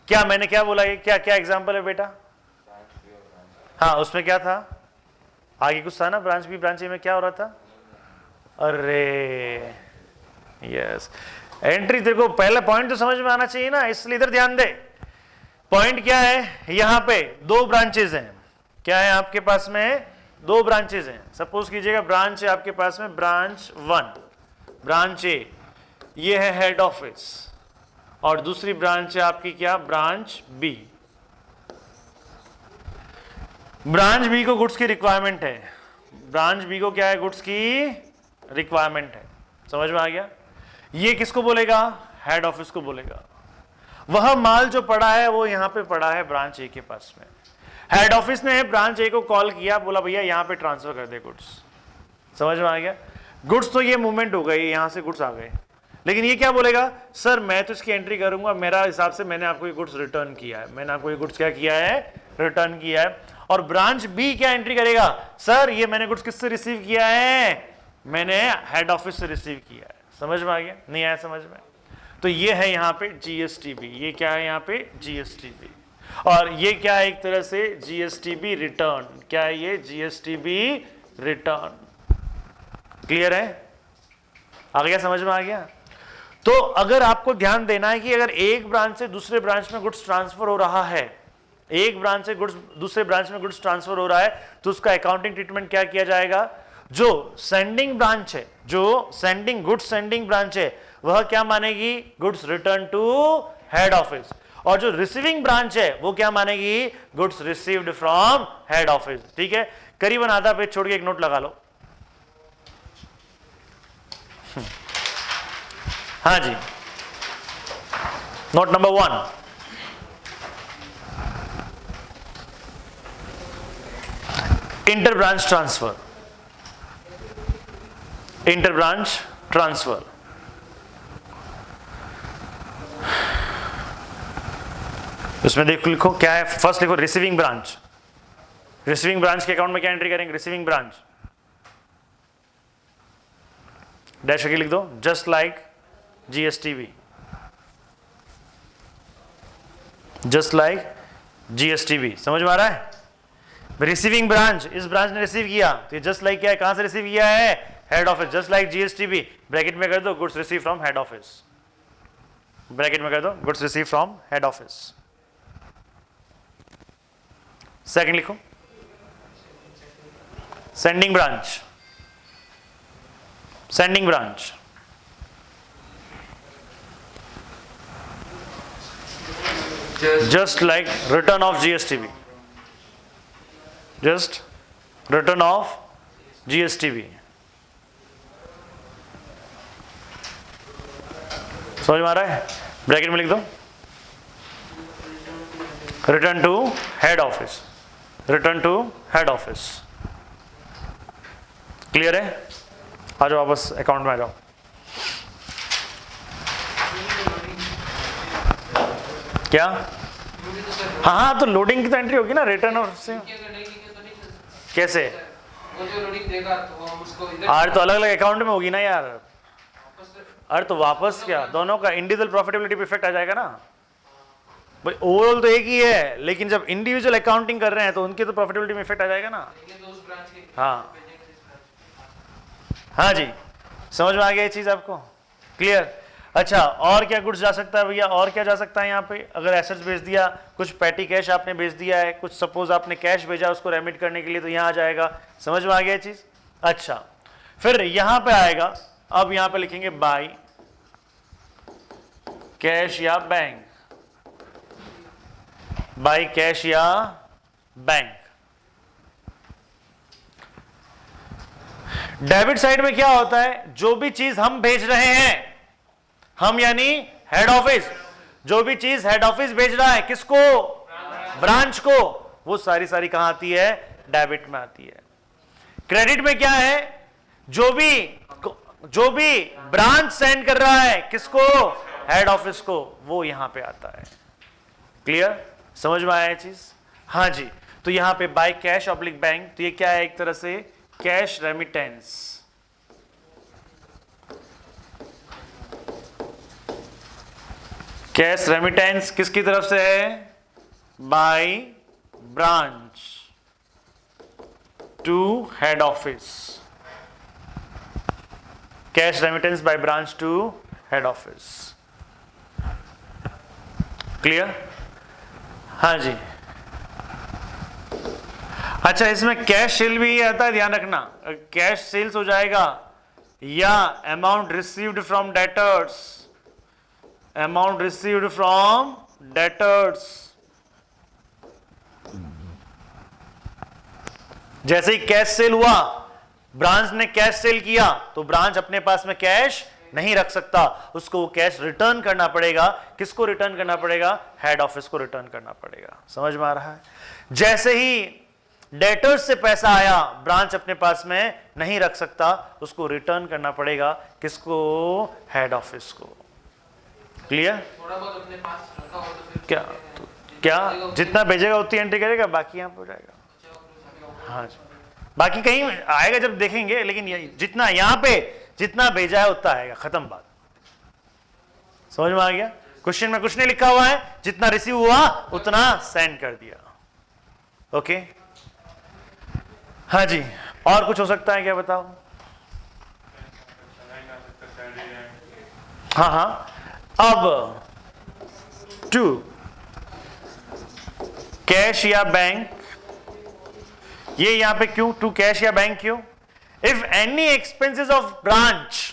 क्या मैंने क्या बोला, ये क्या क्या एग्जांपल है बेटा? हाँ, उसमें क्या था, आगे कुछ था ना, ब्रांच बी ब्रांच ए में क्या हो रहा था? अरे यस, एंट्री, तेरे को पहला पॉइंट तो समझ में आना चाहिए ना, इसलिए इधर ध्यान दे। पॉइंट क्या है, यहां पे दो ब्रांचेज हैं। क्या है आपके पास में? दो ब्रांचेज हैं। सपोज कीजिएगा ब्रांच है आपके पास में, ब्रांच 1, ब्रांच ए, ये है हेड ऑफिस, और दूसरी ब्रांच है आपकी क्या, ब्रांच बी। ब्रांच बी को गुड्स की रिक्वायरमेंट है, ब्रांच बी को क्या है, गुड्स की रिक्वायरमेंट है। समझ में आ गया? ये किसको बोलेगा? हेड ऑफिस को बोलेगा। वह माल जो पड़ा है वो यहां पे पड़ा है ब्रांच ए के पास में। हेड ऑफिस ने ब्रांच ए को कॉल किया, बोला भैया यहां पे ट्रांसफर कर दे गुड्स। समझ में आ गया? गुड्स तो ये मूवमेंट हो गई, यहां से गुड्स आ गए, लेकिन ये क्या बोलेगा, सर मैं तो इसकी एंट्री करूंगा, मेरा हिसाब से मैंने आपको ये गुड्स रिटर्न किया है, मैंने आपको ये गुड्स क्या किया है, रिटर्न किया है। और ब्रांच बी क्या एंट्री करेगा, सर ये मैंने गुड्स किससे रिसीव किया है, मैंने हेड ऑफिस से रिसीव किया है। समझ में आ गया? नहीं आया समझ में? तो ये है यहाँ पे जीएसटीबी, ये क्या है यहाँ पे, जीएसटीबी, और ये क्या है, एक तरह से जीएसटीबी रिटर्न। क्या है ये, जीएसटीबी रिटर्न। क्लियर है? आ गया, समझ में आ गया? तो अगर आपको ध्यान देना है कि अगर एक ब्रांच से दूसरे ब्रांच में गुड्स ट्रांसफर हो रहा है, एक ब्रांच से गुड्स दूसरे ब्रांच में गुड्स ट्रांसफर हो रहा है, तो उसका अकाउंटिंग ट्रीटमेंट क्या किया जाएगा, जो सेंडिंग ब्रांच है, जो सेंडिंग गुड्स सेंडिंग ब्रांच है, वह क्या मानेगी, goods return to head office, और जो रिसीविंग ब्रांच है वो क्या मानेगी, goods received from head office. ठीक है, करीबन आधा पेज छोड़ के एक नोट लगा लो। हाँ जी, note number 1, inter branch transfer, inter branch transfer. उसमें देखो, लिखो क्या है, फर्स्ट लिखो रिसीविंग ब्रांच। रिसीविंग ब्रांच के अकाउंट में क्या एंट्री करेंगे, रिसीविंग ब्रांच, डैश करके लिख दो, जस्ट लाइक जीएसटीबी, जस्ट लाइक जीएसटीबी। समझ में आ रहा है? रिसीविंग ब्रांच, इस ब्रांच ने रिसीव किया, तो ये जस्ट लाइक क्या है, कहां से रिसीव किया है, head office, just like GSTB, bracket में कर दो goods receive from head office, bracket में कर दो goods receive from head office. Second लिखो, sending branch, sending branch, just like return of GSTB, just return of GSTB। समझ में आ रहा है? ब्रैकेट में लिख दो return to head office, return to head office. Clear है? आ जाओ वापस अकाउंट में आ जाओ। क्या? हाँ, तो लोडिंग की तो एंट्री होगी ना, रिटर्न और से कैसे,
वो जो लोडिंग देगा तो हम उसको इधर,
आर तो अलग अलग अकाउंट में होगी ना यार, अरे तो वापस क्या, दोनों का इंडिविजुअल प्रॉफिटेबिलिटी पे इफेक्ट आ जाएगा ना भाई। ओवरऑल तो एक ही है, लेकिन जब इंडिविजुअल अकाउंटिंग कर रहे हैं तो उनके तो प्रॉफिटेबिलिटी में इफेक्ट आ जाएगा ना। हाँ हाँ जी, समझ में आ गया ये चीज आपको? क्लियर? अच्छा, और क्या गुड्स जा सकता है भैया, और क्या जा सकता है यहाँ पे? अगर एसेट्स भेज दिया, कुछ पैटी कैश आपने भेज दिया है, कुछ सपोज आपने कैश भेजा उसको रेमिट करने के लिए, तो यहाँ आ जाएगा। समझ में आ गया ये चीज? अच्छा, फिर यहाँ पे आएगा, अब यहाँ पे लिखेंगे बाय कैश या बैंक, बाय कैश या बैंक। डेबिट साइड में क्या होता है, जो भी चीज हम भेज रहे हैं, हम यानी हेड ऑफिस, जो भी चीज हेड ऑफिस भेज रहा है किसको, ब्रांच को, वो सारी सारी कहां आती है, डेबिट में आती है। क्रेडिट में क्या है, जो भी ब्रांच सेंड कर रहा है किसको, हेड ऑफिस को, वो यहां पे आता है। क्लियर? समझ में आया ये चीज? हाँ जी, तो यहां पे बाय कैश ऑब्लिक बैंक, तो ये क्या है, एक तरह से कैश रेमिटेंस। कैश रेमिटेंस किसकी तरफ से है? By branch to head office. Cash remittance by branch to head office. Clear? हाँ जी। अच्छा, इसमें कैश सेल भी आता है, ध्यान रखना। कैश सेल्स हो जाएगा या amount received from debtors, amount received from debtors. जैसे ही कैश सेल हुआ, ब्रांच ने कैश सेल किया, तो ब्रांच अपने पास में कैश नहीं रख सकता, उसको वो कैश रिटर्न करना पड़ेगा। किसको रिटर्न करना पड़ेगा? हेड ऑफिस को रिटर्न करना पड़ेगा। समझ में आ रहा है? जैसे ही डेटर्स से पैसा आया, ब्रांच अपने पास में नहीं रख सकता, उसको रिटर्न करना पड़ेगा। किसको? हेड ऑफिस को। क्लियर?
थोड़ा बहुत अपने पास रखा हो तो फिर
क्या जितना भेजेगा उतनी एंट्री करेगा, बाकी यहां पे हो जाएगा। हाँ जी, बाकी कहीं आएगा जब देखेंगे, लेकिन जितना यहां पे जितना भेजा है उतना आएगा। खत्म बात। समझ में आ गया? क्वेश्चन में कुछ नहीं लिखा हुआ है, जितना रिसीव हुआ उतना सेंड कर दिया। ओके, हाँ जी। और कुछ हो सकता है क्या, बताओ? हाँ हाँ। अब टू कैश या बैंक, ये यहां पे क्यों टू कैश या बैंक क्यों? If any expenses of branch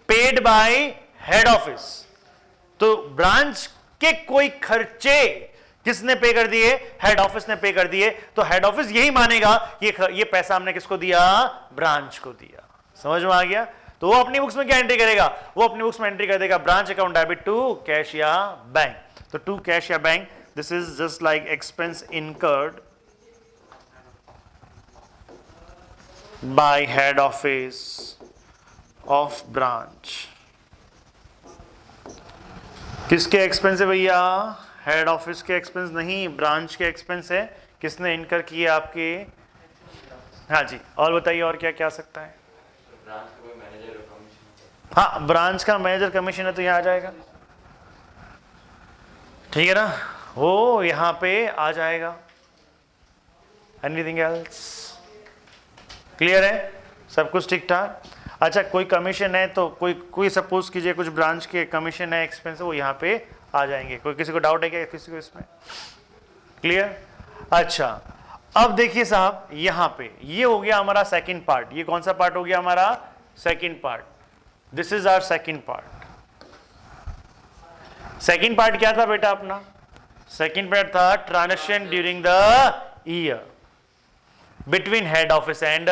paid by head office, तो ब्रांच के कोई खर्चे किसने पे कर दिए? हेड ऑफिस ने पे कर दिए। तो हेड ऑफिस यही मानेगा ये पैसा हमने किसको दिया? ब्रांच को दिया। समझ में आ गया? तो वो अपनी बुक्स में क्या एंट्री करेगा? वो अपनी बुक्स में एंट्री कर देगा branch account debit to cash या बैंक। तो टू कैश या bank, this is just like expense incurred by head office of branch। किसके एक्सपेंस है भैया? हेड ऑफिस के एक्सपेंस नहीं, ब्रांच के एक्सपेंस है। किसने इनकर किए? आपके। हाँ जी, और बताइए और क्या क्या आ सकता है? हाँ, ब्रांच का मैनेजर कमीशन है तो यहाँ आ जाएगा। ठीक है ना, वो यहाँ पे आ जाएगा। Anything else? क्लियर है? सब कुछ ठीक ठाक? अच्छा, कोई कमीशन है तो कोई सपोज कीजिए कुछ ब्रांच के कमीशन है, एक्सपेंस है, वो यहाँ पे आ जाएंगे। कोई किसी को डाउट है क्या किसी को इसमें? क्लियर? अच्छा, अब देखिए साहब, यहाँ पे ये हो गया हमारा सेकंड पार्ट। ये कौन सा पार्ट हो गया हमारा? Second part. This is our second part. Second part क्या था बेटा अपना? सेकंड पार्ट था transaction during the year between head office and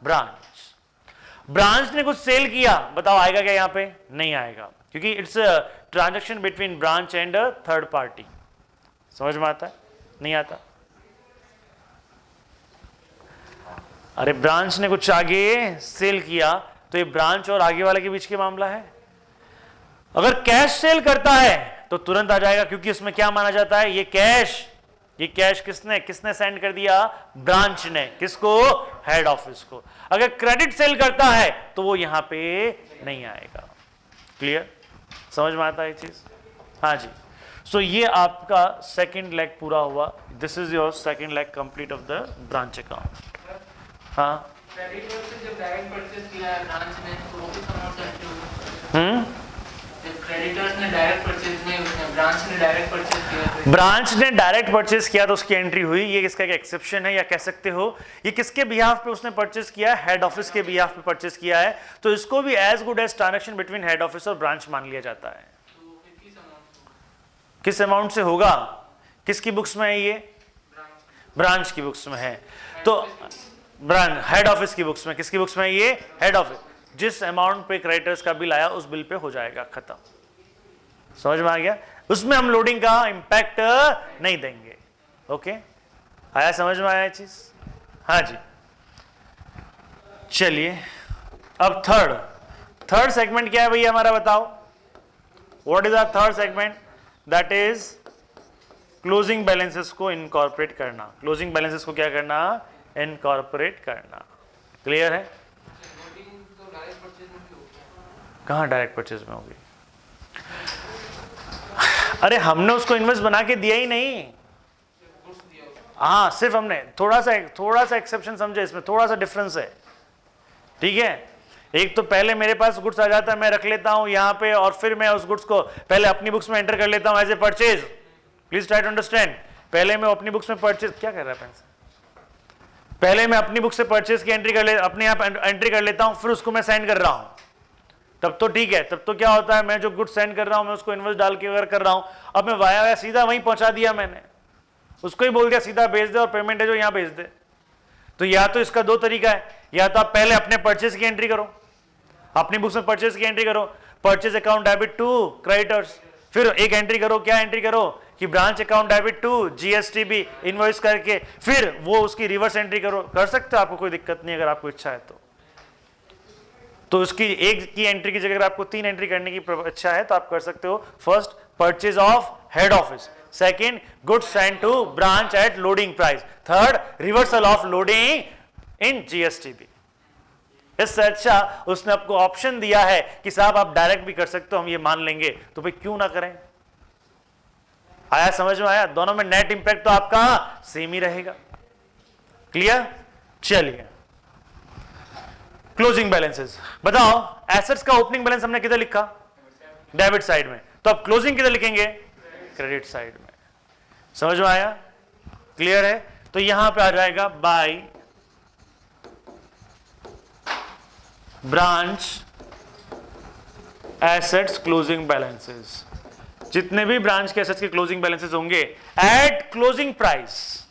branch. Branch ने कुछ सेल किया, बताओ आएगा क्या? यहां पे नहीं आएगा, क्योंकि it's transaction between branch and third party. समझ में आता है? नहीं आता? अरे ब्रांच ने कुछ आगे सेल किया, तो ये ब्रांच और आगे वाले के बीच के मामला है। अगर कैश सेल करता है तो तुरंत आ जाएगा, क्योंकि उसमें क्या माना जाता है? ये कैश किसने सेंड कर दिया? ब्रांच ने। किसको? हेड ऑफिस को। अगर क्रेडिट सेल करता है तो वो यहां पे नहीं आएगा। क्लियर? समझ में आता है ये चीज? हाँ जी। सो ये आपका सेकंड लेग पूरा हुआ। This is your second leg complete of the branch account. हाँ,
क्रेडिटर से जब डायरेक्ट परचेज किया है ब्रांच ने, तो वो भी अमाउंट सेंड होगा। जब क्रेडिटर्स ने डायरेक्ट परचेज नहीं, उसने ब्रांच ने डायरेक्ट परचेज किया,
ब्रांच ने डायरेक्ट परचेज किया तो उसकी एंट्री हुई। ये किसका एक्सेप्शन है या कह सकते हो ये किसके बिहाफ पे उसने परचेज किया? हेड ऑफिस के बिहाफ पे परचेज किया है, तो इसको भी as good as transaction between head office और ब्रांच मान लिया जाता है।
तो फिर
किस अमाउंट से होगा? किसकी बुक्स में है ये? ब्रांच की बुक्स में है। तो ब्रांच हेड ऑफिस की बुक्स में, किसकी बुक्स में है ये? Head office. जिस अमाउंट पे क्रेडिटर्स का बिल आया उस बिल पे हो जाएगा, खत्म। समझ में आ गया? उसमें हम लोडिंग का इंपैक्ट नहीं देंगे। ओके, आया समझ में? आया चीज? हाँ जी। चलिए, अब थर्ड सेगमेंट क्या है भैया हमारा, बताओ? What is our third segment? That is closing balances को इनकॉर्पोरेट करना। क्लोजिंग बैलेंसेस को क्या करना? इनकॉर्पोरेट करना। क्लियर है?
तो डायरेक्ट परचेज में भी होगा।
कहां डायरेक्ट परचेज में होगी? अरे हमने उसको इन्वेस्ट बना के दिया ही नहीं। हाँ, सिर्फ हमने थोड़ा सा एक्सेप्शन समझे, इसमें थोड़ा सा डिफरेंस है, ठीक है। एक तो पहले मेरे पास गुड्स आ जाता है, मैं रख लेता हूं यहां पे, और फिर मैं उस गुड्स को पहले अपनी बुक्स में एंटर कर लेता हूं as a purchase. Please try to understand. पहले मैं अपनी बुक्स में परचेज, क्या कर रहा है पेंस, पहले मैं अपनी बुक से परचेज की एंट्री अपने आप एंट्री कर लेता हूं, फिर उसको मैं सेंड कर रहा हूं, तब तो ठीक है। तब तो क्या होता है, मैं जो गुड्स सेंड कर रहा हूं मैं उसको इन्वेस्ट डाल के अगर कर रहा हूं, अब मैं वाया सीधा वहीं पहुंचा दिया, मैंने उसको ही बोल दिया सीधा भेज दे और पेमेंट है जो यहां भेज दे। तो या तो इसका दो तरीका है, या तो आप पहले अपने परचेज की एंट्री करो, अपनी बुक्स में परचेज की एंट्री करो, purchase account debit to creditors, फिर एक एंट्री करो, क्या एंट्री करो कि branch account debit to GSTB invoice करके, फिर वो उसकी रिवर्स एंट्री करो। कर सकते हो, आपको कोई दिक्कत नहीं, अगर आपको इच्छा है तो उसकी एक की एंट्री की जगह अगर आपको 3 एंट्री करने की इच्छा है तो आप कर सकते हो। First, purchase of head office, second, goods send to branch at loading price, third, reversal of loading in GSTB. इससे अच्छा उसने आपको ऑप्शन दिया है कि साहब आप डायरेक्ट भी कर सकते हो, हम ये मान लेंगे, तो भाई क्यों ना करें। आया समझ में, आया? दोनों में नेट इंपैक्ट तो आपका सेम ही रहेगा। क्लियर? चलिए, क्लोजिंग बैलेंसेस बताओ। एसेट्स का ओपनिंग बैलेंस हमने किधर लिखा? डेबिट साइड में। तो अब क्लोजिंग किधर लिखेंगे? क्रेडिट साइड में। समझ में आया? क्लियर है? तो यहां पे आ जाएगा by branch assets closing balances. जितने भी ब्रांच के एसेट्स के क्लोजिंग बैलेंसेस होंगे at closing price,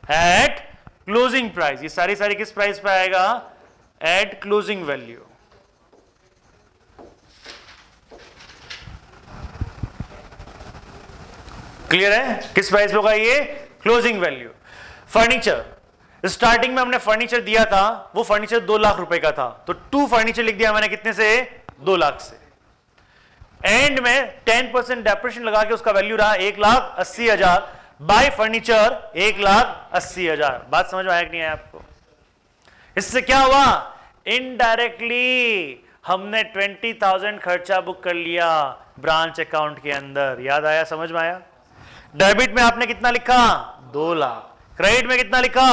at closing price, ये सारी किस प्राइस पे आएगा? Eight closing value. क्लियर है? किस प्राइस पे होगा ये? Closing value. फर्नीचर, स्टार्टिंग में हमने फर्नीचर दिया था, वो फर्नीचर 2 लाख रुपए का था, तो 2 फर्नीचर लिख दिया मैंने, कितने से? 2 लाख से। एंड में 10% डेप्रिसिएशन लगा के उसका वैल्यू रहा 1,80,000, बाय फर्नीचर 1,80,000। बात समझ में आया कि नहीं आया आपको? इससे क्या हुआ? इनडायरेक्टली हमने 20,000 खर्चा बुक कर लिया ब्रांच अकाउंट के अंदर। याद आया? समझ में आया? डेबिट में आपने कितना लिखा? 2 लाख। क्रेडिट में कितना लिखा?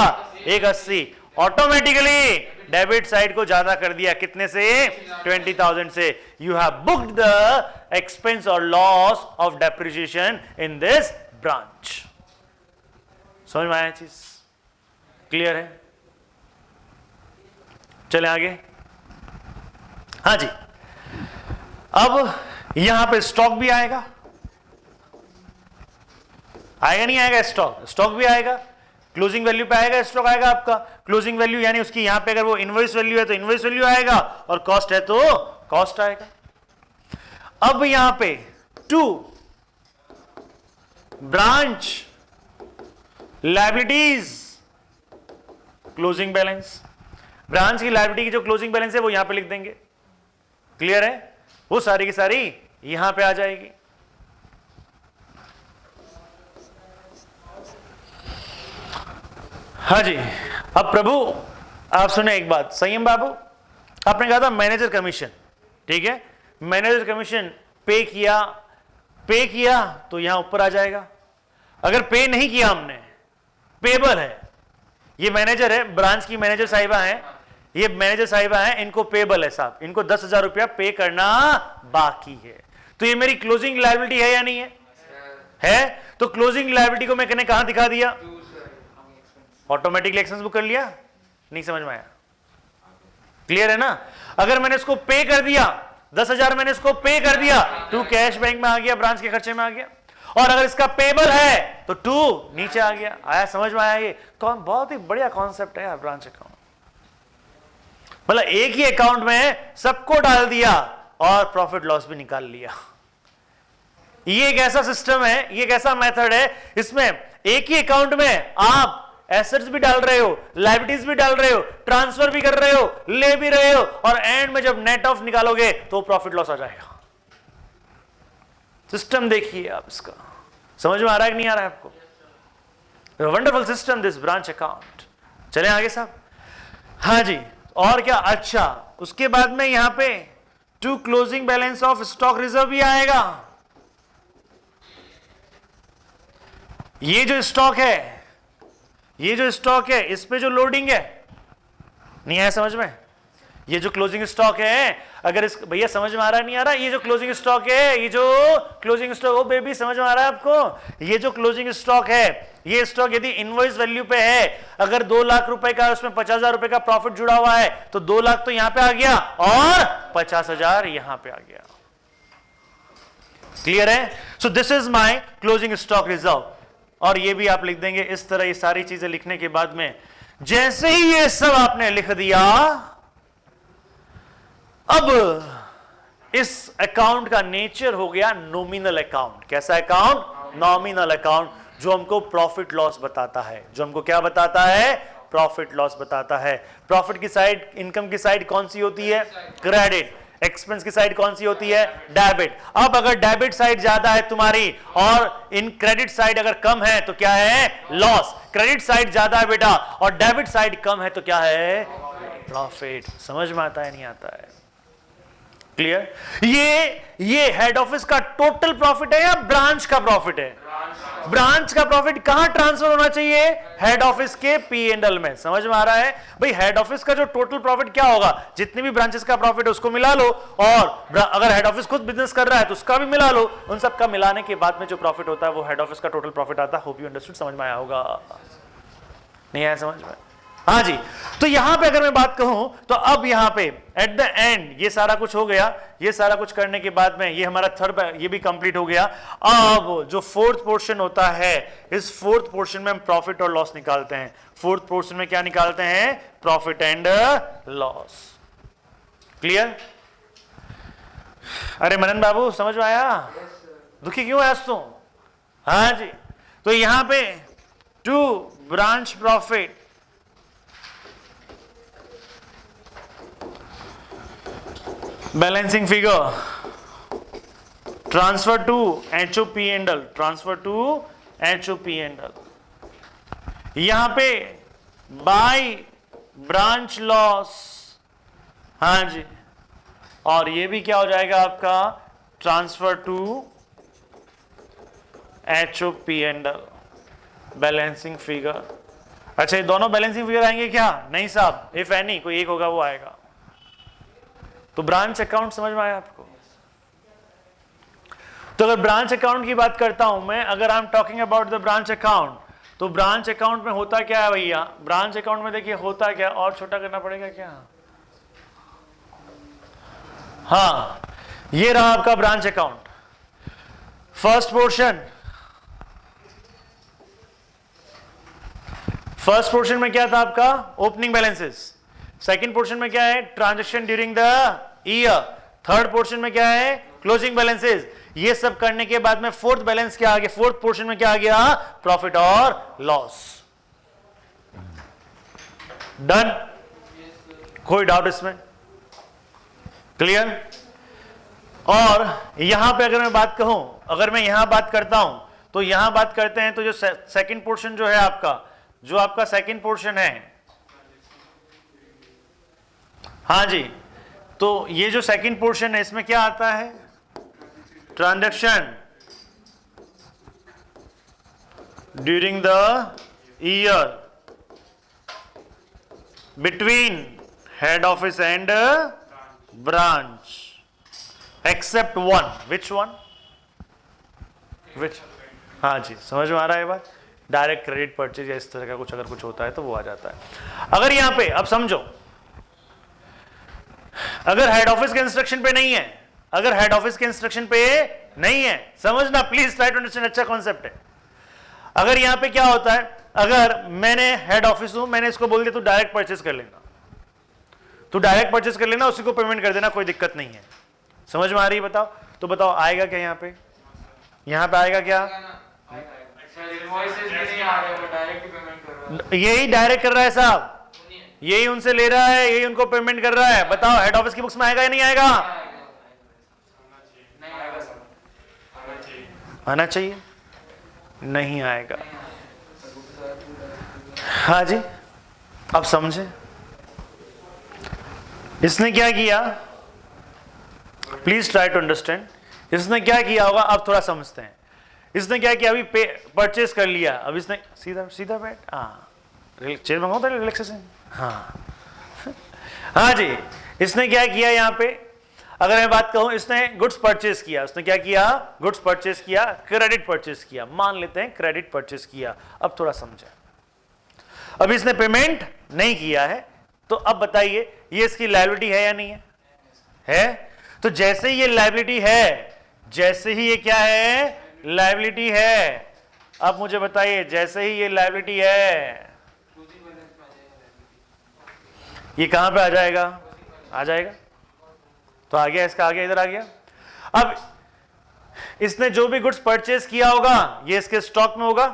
180। ऑटोमेटिकली डेबिट साइड को ज्यादा कर दिया, कितने से? 20,000 से। You have booked the expense और loss of depreciation in this branch. समझ में आया चीज? क्लियर है? चले आगे। हाँ जी, अब यहां पे स्टॉक भी आएगा, आएगा नहीं आएगा? स्टॉक भी आएगा, क्लोजिंग वैल्यू पे आएगा, स्टॉक आएगा आपका। क्लोजिंग वैल्यू यानी उसकी यहां पे अगर वो इनवॉइस वैल्यू है तो इनवॉइस वैल्यू आएगा, और कॉस्ट है तो कॉस्ट आएगा। अब यहां पे to branch liabilities closing balance, branch की लायबिलिटी की जो क्लोजिंग बैलेंस है वो यहां पे लिख देंगे। क्लियर है? वो सारी की सारी यहां पे आ जाएगी। हाँ जी, अब प्रभु आप सुने एक बात, संयम बाबू, आपने कहा था मैनेजर कमीशन, ठीक है, मैनेजर कमीशन पे किया तो यहां ऊपर आ जाएगा। अगर पे नहीं किया हमने, पेबल है, ये मैनेजर है, ब्रांच की मैनेजर साहिबा है, ये मैनेजर साहिबा है, इनको पेबल है साहब, इनको 10,000 रुपया पे करना बाकी है, तो ये मेरी क्लोजिंग लायबिलिटी है या नहीं है? है। तो क्लोजिंग लायबिलिटी को मैंने कहां दिखा दिया? ऑटोमेटिकली एक्सपेंस बुक कर लिया। नहीं समझ में आया? क्लियर है ना? अगर मैंने इसको पे कर दिया, 10,000 मैंने इसको पे कर दिया, 2 कैश बैंक में आ गया, ब्रांच के खर्चे में आ गया, और अगर इसका पेबल है तो 2 नीचे आ गया। आया समझ में आया? ये बहुत ही बढ़िया कॉन्सेप्ट है ब्रांच अकाउंट। मतलब एक ही अकाउंट में सबको डाल दिया और प्रॉफिट लॉस भी निकाल लिया। ये एक ऐसा सिस्टम है, ये एक ऐसा मेथड है, इसमें एक ही अकाउंट में आप एसेट्स भी डाल रहे हो, लायबिलिटीज भी डाल रहे हो, ट्रांसफर भी कर रहे हो, ले भी रहे हो, और एंड में जब नेट ऑफ निकालोगे तो प्रॉफिट लॉस आ जाएगा। सिस्टम देखिए आप इसका, समझ में आ रहा है कि नहीं आ रहा है आपको? Wonderful system this branch account. चले आगे साहब। हाँ जी, और क्या? अच्छा, उसके बाद में यहां पे to closing balance of stock reserve भी आएगा। ये जो स्टॉक है, ये जो स्टॉक है, इस पे जो लोडिंग है, नहीं आया समझ में? ये जो क्लोजिंग स्टॉक है, अगर इस भैया समझ में आ रहा है नहीं आ रहा? ये जो क्लोजिंग स्टॉक है, ये जो क्लोजिंग स्टॉक, ओ बेबी समझ में आ रहा है आपको? ये जो क्लोजिंग स्टॉक है, ये स्टॉक यदि इनवॉइस वैल्यू पे है, अगर 2 लाख रुपए का, उसमें 50,000 रुपए का प्रॉफिट जुड़ा हुआ है, तो 2 लाख तो यहां पे आ गया और 50,000 यहां पे आ गया। क्लियर है? So this is my closing stock reserve. और ये भी आप लिख देंगे इस तरह। ये सारी चीजें लिखने के बाद में जैसे ही ये सब आपने लिख दिया, अब इस अकाउंट का नेचर हो गया नॉमिनल अकाउंट। कैसा अकाउंट? नॉमिनल अकाउंट, जो हमको प्रॉफिट लॉस बताता है। जो हमको क्या बताता है? प्रॉफिट लॉस बताता है। प्रॉफिट की साइड, इनकम की साइड कौन सी होती है? क्रेडिट। एक्सपेंस की साइड कौन सी होती है? डेबिट। अब अगर डेबिट साइड ज्यादा है तुम्हारी और इन क्रेडिट साइड अगर कम है तो क्या है? लॉस। क्रेडिट साइड ज्यादा है बेटा और डेबिट साइड कम है तो क्या है? प्रॉफिट। समझ में आता है नहीं आता है? क्लियर? ये हेड ऑफिस का टोटल प्रॉफिट है या ब्रांच का प्रॉफिट है? ब्रांच का प्रॉफिट कहां ट्रांसफर होना चाहिए? हेड ऑफिस के P&L में। समझ में आ रहा है भाई? हेड ऑफिस का जो टोटल प्रॉफिट क्या होगा, जितने भी ब्रांचेस का प्रॉफिट है उसको मिला लो, और अगर हेड ऑफिस खुद बिजनेस कर रहा है तो उसका भी मिला लो। उन सब का मिलाने के बाद में जो प्रॉफिट होता है वो हेड ऑफिस का टोटल प्रॉफिट आता है। Hope you understood. समझ में आया होगा? नहीं आया समझ में? हाँ जी। तो यहां पे अगर मैं बात कहूं तो अब यहां पे एट द एंड ये सारा कुछ हो गया। ये सारा कुछ करने के बाद में ये हमारा थर्ड, ये भी कंप्लीट हो गया। अब जो फोर्थ पोर्शन होता है, इस फोर्थ पोर्शन में हम प्रॉफिट और लॉस निकालते हैं। फोर्थ पोर्शन में क्या निकालते हैं? Profit and loss. क्लियर? अरे मनन बाबू समझ में आया? दुखी क्यों है आज तुम? हाँ जी। तो यहां पे to branch profit, balancing figure, transfer to HOP&L, transfer to HOP&L। यहां पे बाय ब्रांच लॉस, हाँ जी, और ये भी क्या हो जाएगा आपका? Transfer to HOP&L, balancing figure. अच्छा, ये दोनों बैलेंसिंग फिगर आएंगे क्या? नहीं साहब, इफ एनी कोई एक होगा वो आएगा। तो ब्रांच अकाउंट समझ में आया आपको? तो अगर ब्रांच अकाउंट की बात करता हूं मैं, अगर I am talking about the branch account, तो ब्रांच अकाउंट में होता क्या है भैया? ब्रांच अकाउंट में देखिए होता क्या, और छोटा करना पड़ेगा क्या? हाँ, ये रहा आपका ब्रांच अकाउंट। फर्स्ट पोर्शन में क्या था आपका? Opening balances. सेकेंड पोर्शन में क्या है? Transaction during the year. Third portion में क्या है? Closing balances. ये सब करने के बाद में फोर्थ बैलेंस क्या आ गया? फोर्थ पोर्शन में क्या आ गया? प्रॉफिट और लॉस। डन? कोई डाउट इसमें? क्लियर? और यहां पे अगर मैं बात कहूं, अगर मैं यहां बात करता हूं, तो यहां बात करते हैं तो जो सेकंड पोर्शन जो है आपका, जो आपका सेकंड पोर्शन है, हाँ जी, तो ये जो सेकंड पोर्शन है इसमें क्या आता है? Transaction during the year between head office and branch, except one. Which one? Which? हाँ जी, समझ में आ रहा है बात? डायरेक्ट क्रेडिट परचेज या इस तरह का कुछ अगर कुछ होता है तो वो आ जाता है। अगर यहां पे अब समझो, अगर हेड ऑफिस के इंस्ट्रक्शन पे नहीं है, अगर हेड ऑफिस के इंस्ट्रक्शन पे नहीं है, समझना प्लीज, ट्राई टू अंडरस्टैंड। अच्छा कॉन्सेप्ट है। अगर यहां पे क्या होता है, अगर मैंने हेड ऑफिस हूं, मैंने इसको बोल दिया तू डायरेक्ट परचेज कर लेना, तू डायरेक्ट परचेज कर लेना, उसी को पेमेंट कर देना, कोई दिक्कत नहीं है। समझ में आ रही है? बताओ तो बताओ आएगा क्या यहां पे? यहां पे आएगा क्या? यही डायरेक्ट कर रहा है साहब, यही उनसे ले रहा है, यही उनको पेमेंट कर रहा है। बताओ हेड ऑफिस की बुक्स में आएगा या नहीं आएगा? आना चाहिए, नहीं आएगा। हाँ जी, अब समझे इसने क्या किया? Please try to understand. इसने क्या किया होगा अब थोड़ा समझते हैं। इसने क्या किया, अभी परचेस कर लिया, अब इसने सीधा सीधा बैठ, हाँ चेयर मंगाओ था रिलैक्सेशन, हाँ हाँ जी, इसने क्या किया यहाँ पे, अगर मैं बात कहूं, इसने गुड्स परचेस किया, उसने क्या किया, गुड्स परचेस किया, क्रेडिट परचेस किया, मान लेते हैं क्रेडिट परचेस किया। अब थोड़ा समझे, अब इसने पेमेंट नहीं किया है, तो अब बताइए ये इसकी लायबिलिटी है या नहीं है? है। तो जैसे ही ये लायबिलिटी है, जैसे ही ये क्या है, लायबिलिटी है, अब मुझे बताइए जैसे ही ये लायबिलिटी है, ये कहां पे आ जाएगा, आ जाएगा, तो आ गया, इसका आ गया, इधर आ गया। अब इसने जो भी गुड्स परचेज किया होगा ये इसके स्टॉक में होगा,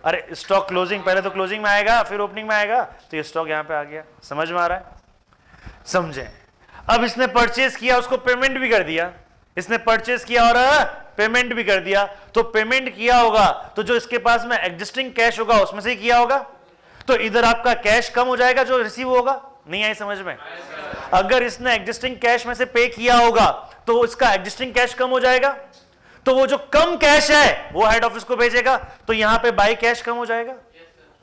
अरे स्टॉक क्लोजिंग, पहले तो क्लोजिंग में आएगा फिर ओपनिंग में आएगा, तो ये स्टॉक यहां पे आ गया। समझ में आ रहा है? समझे। अब इसने परचेज किया, उसको पेमेंट भी कर दिया, इसने परचेज किया और पेमेंट भी कर दिया, तो पेमेंट किया होगा तो जो इसके पास में एग्जिस्टिंग कैश होगा उसमें से ही किया होगा, तो इधर आपका कैश कम हो जाएगा जो रिसीव होगा। नहीं आई समझ में? अगर इसने एग्जिस्टिंग कैश में से पे किया होगा तो इसका एग्जिस्टिंग कैश कम हो जाएगा, तो वो जो कम कैश है वो हेड ऑफिस को भेजेगा, तो यहां पे बाई कैश कम हो जाएगा।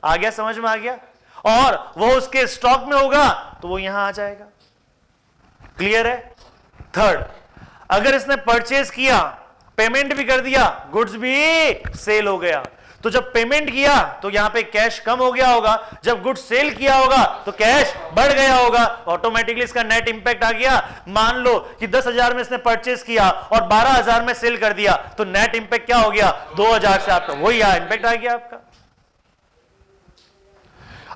आ गया, समझ में आ गया? और वो उसके स्टॉक में होगा तो वो यहां आ जाएगा। क्लियर है? थर्ड, अगर इसने परचेज किया, पेमेंट भी कर दिया, गुड्स भी सेल हो गया, तो जब पेमेंट किया तो यहां पे कैश कम हो गया होगा, जब गुड्स सेल किया होगा तो कैश बढ़ गया होगा, ऑटोमेटिकली इसका नेट इंपैक्ट आ गया। मान लो कि 10,000 में इसने परचेज किया और 12,000 में सेल कर दिया, तो नेट इंपैक्ट क्या हो गया, 2,000 से आपका वही इंपैक्ट आ गया आपका।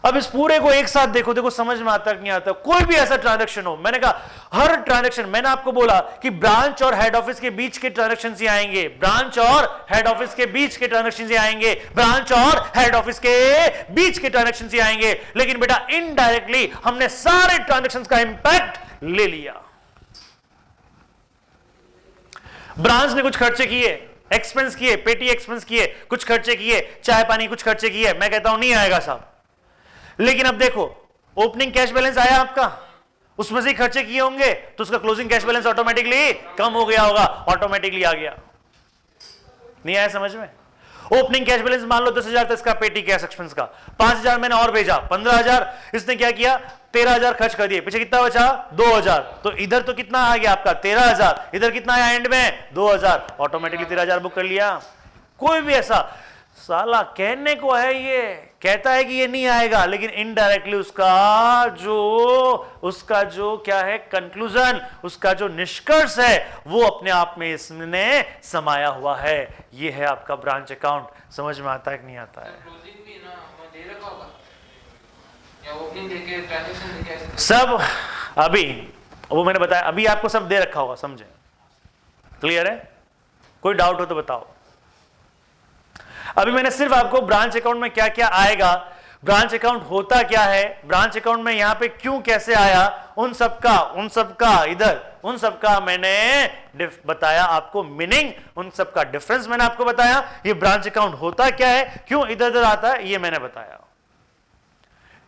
अब इस पूरे को एक साथ देखो, देखो समझ में आता कि नहीं आता। कोई भी ऐसा ट्रांजैक्शन हो, मैंने कहा हर ट्रांजैक्शन, मैंने आपको बोला कि ब्रांच और हेड ऑफिस के बीच के ट्रांजैक्शन ही आएंगे, ब्रांच और हेड ऑफिस के बीच के ट्रांजैक्शन ही आएंगे, ब्रांच और हेड ऑफिस के बीच के ट्रांजैक्शन ही आएंगे। लेकिन बेटा इनडायरेक्टली हमने सारे ट्रांजैक्शन का इंपैक्ट ले लिया। ब्रांच ने कुछ खर्चे किए, एक्सपेंस किए, पेटी एक्सपेंस किए, कुछ खर्चे किए, चाय पानी कुछ खर्चे किए, मैं कहता हूं नहीं आएगा साहब। लेकिन अब देखो ओपनिंग कैश बैलेंस आया आपका, उसमें से ही खर्चे किए होंगे, तो उसका क्लोजिंग कैश बैलेंस ऑटोमेटिकली कम हो गया होगा, ऑटोमेटिकली आ गया। नहीं आया समझ में? ओपनिंग कैश बैलेंस मान लो 10,000 था इसका पेटी कैश एक्सपेंस का, 5,000 मैंने और भेजा, 15,000, इसने क्या किया, 13,000 खर्च कर दिए, पीछे कितना बचा, 2,000, तो इधर तो कितना आ गया आपका 13,000, इधर कितना आया एंड में 2,000, ऑटोमेटिकली 13,000 बुक कर लिया। कोई भी ऐसा साला कहने को है, ये कहता है कि ये नहीं आएगा, लेकिन इनडायरेक्टली उसका जो क्या है कंक्लूजन, उसका जो निष्कर्ष है वो अपने आप में इसने समाया हुआ है। ये है आपका ब्रांच अकाउंट। समझ में आता है कि नहीं आता है? सब अभी वो मैंने बताया, अभी आपको सब दे रखा होगा, समझे? क्लियर है? कोई डाउट हो तो बताओ। अभी मैंने सिर्फ आपको ब्रांच अकाउंट में क्या क्या आएगा, ब्रांच अकाउंट होता क्या है, ब्रांच अकाउंट में यहां पे क्यों कैसे आया, उन सबका मैंने बताया आपको मीनिंग, उन सबका डिफरेंस मैंने आपको बताया। ये ब्रांच अकाउंट होता क्या है, क्यों इधर उधर आता है, ये मैंने बताया।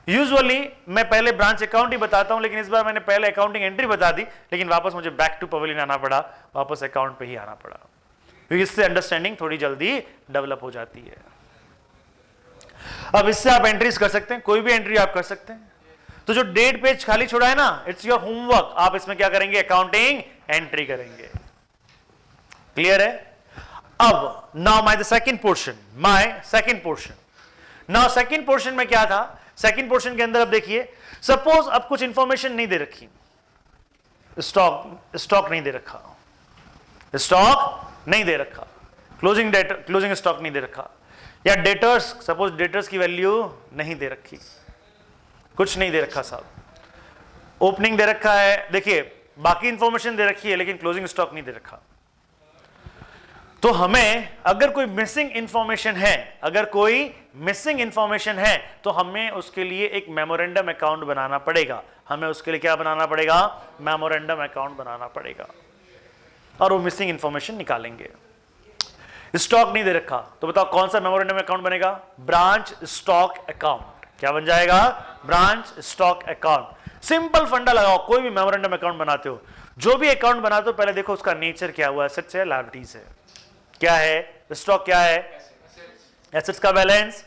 यूजुअली मैं पहले ब्रांच अकाउंट ही बताता हूं, लेकिन इस बार मैंने पहले अकाउंटिंग एंट्री बता दी, लेकिन वापस मुझे बैक टू पवेलियन आना पड़ा, वापस अकाउंट पे ही आना पड़ा, क्योंकि इससे अंडरस्टैंडिंग थोड़ी जल्दी डेवलप हो जाती है। अब इससे आप एंट्रीज कर सकते हैं, कोई भी एंट्री आप कर सकते हैं। तो जो डेट पेज खाली छोड़ा है ना, इट्स योर होमवर्क, आप इसमें क्या करेंगे, अकाउंटिंग एंट्री करेंगे। क्लियर है? अब now my second portion, now second portion में क्या था, सेकंड पोर्शन के अंदर अब देखिए, सपोज अब कुछ इंफॉर्मेशन नहीं दे रखी, स्टॉक नहीं दे रखा, स्टॉक नहीं दे रखा, क्लोजिंग स्टॉक नहीं दे रखा, या डेटर्स, सपोज डेटर्स की वैल्यू नहीं दे रखी, कुछ नहीं दे रखा साहब, ओपनिंग दे रखा है, देखिए बाकी इंफॉर्मेशन दे रखी है लेकिन क्लोजिंग स्टॉक नहीं दे रखा। तो हमें अगर कोई मिसिंग इंफॉर्मेशन है, तो हमें उसके लिए एक मेमोरेंडम अकाउंट बनाना पड़ेगा। हमें उसके लिए क्या बनाना पड़ेगा, मेमोरेंडम अकाउंट बनाना पड़ेगा, और वो मिसिंग इंफॉर्मेशन निकालेंगे। स्टॉक नहीं दे रखा, तो बताओ कौन सा मेमोरेंडम अकाउंट बनेगा, ब्रांच स्टॉक अकाउंट। क्या बन जाएगा, ब्रांच स्टॉक अकाउंट। सिंपल फंडा लगाओ, कोई भी मेमोरेंडम अकाउंट बनाते हो, जो भी अकाउंट बनाते हो पहले देखो उसका नेचर क्या हुआ, एसेट्स है लायबिलिटीज है, क्या है? स्टॉक क्या है? एसेट्स का बैलेंस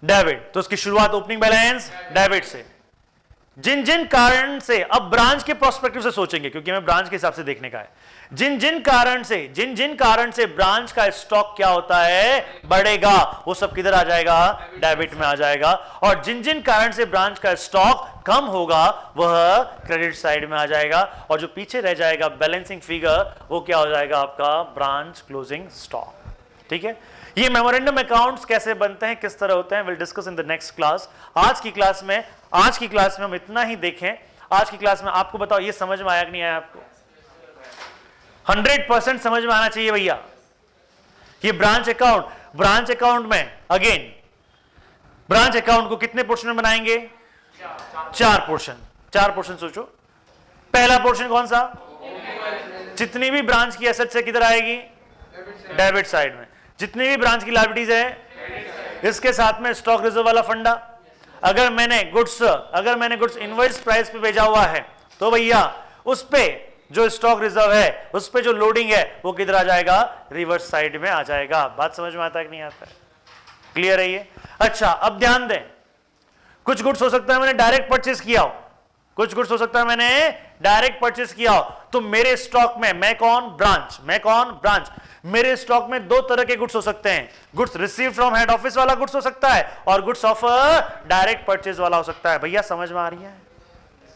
डेबिट, तो उसकी शुरुआत ओपनिंग बैलेंस डेबिट से। जिन जिन कारण से, अब ब्रांच के प्रोस्पेक्टिव से सोचेंगे क्योंकि हमें ब्रांच के हिसाब से देखने का है। जिन जिन कारण से ब्रांच का स्टॉक क्या होता है? बढ़ेगा, वो सब किधर आ जाएगा? डेबिट में आ जाएगा। और जिन जिन कारण से ब्रांच का स्टॉक कम होगा वह क्रेडिट साइड में आ जाएगा। और जो पीछे रह जाएगा बैलेंसिंग फिगर, वो क्या हो जाएगा? आपका ब्रांच क्लोजिंग स्टॉक। ठीक है, ये मेमोरेंडम अकाउंट्स कैसे बनते हैं, किस तरह होते हैं, will discuss in the next class. आज की क्लास में हम इतना ही देखें। आज की क्लास में आपको बताओ, ये समझ में आया कि नहीं आया आपको? 100% समझ में आना चाहिए भैया। ये ब्रांच अकाउंट में अगेन ब्रांच अकाउंट को कितने पोर्शन में बनाएंगे? 4 पोर्शन सोचो। पहला पोर्शन कौन सा? जितनी भी ब्रांच की एसेट्स है किधर आएगी? डेबिट साइड में। जितनी भी ब्रांच की लायबिलिटीज है, इसके साथ में स्टॉक रिजर्व वाला फंडा। अगर मैंने गुड्स इनवॉइस प्राइस पे भेजा हुआ है तो भैया उस पे जो स्टॉक रिजर्व है, उस पे जो लोडिंग है, वो किधर आ जाएगा? रिवर्स साइड में आ जाएगा। बात समझ में आता है कि नहीं आता है? क्लियर है ये? अच्छा, अब ध्यान दें, कुछ गुड्स हो सकता है मैंने डायरेक्ट परचेस किया हो, तो मेरे स्टॉक में मैं कौन? ब्रांच। मेरे स्टॉक में 2 तरह के गुड्स हो सकते हैं। Goods receive from head office वाला गुड्स हो सकता है और गुड्स ऑफ डायरेक्ट परचेज वाला हो सकता है। भैया समझ में आ रही है?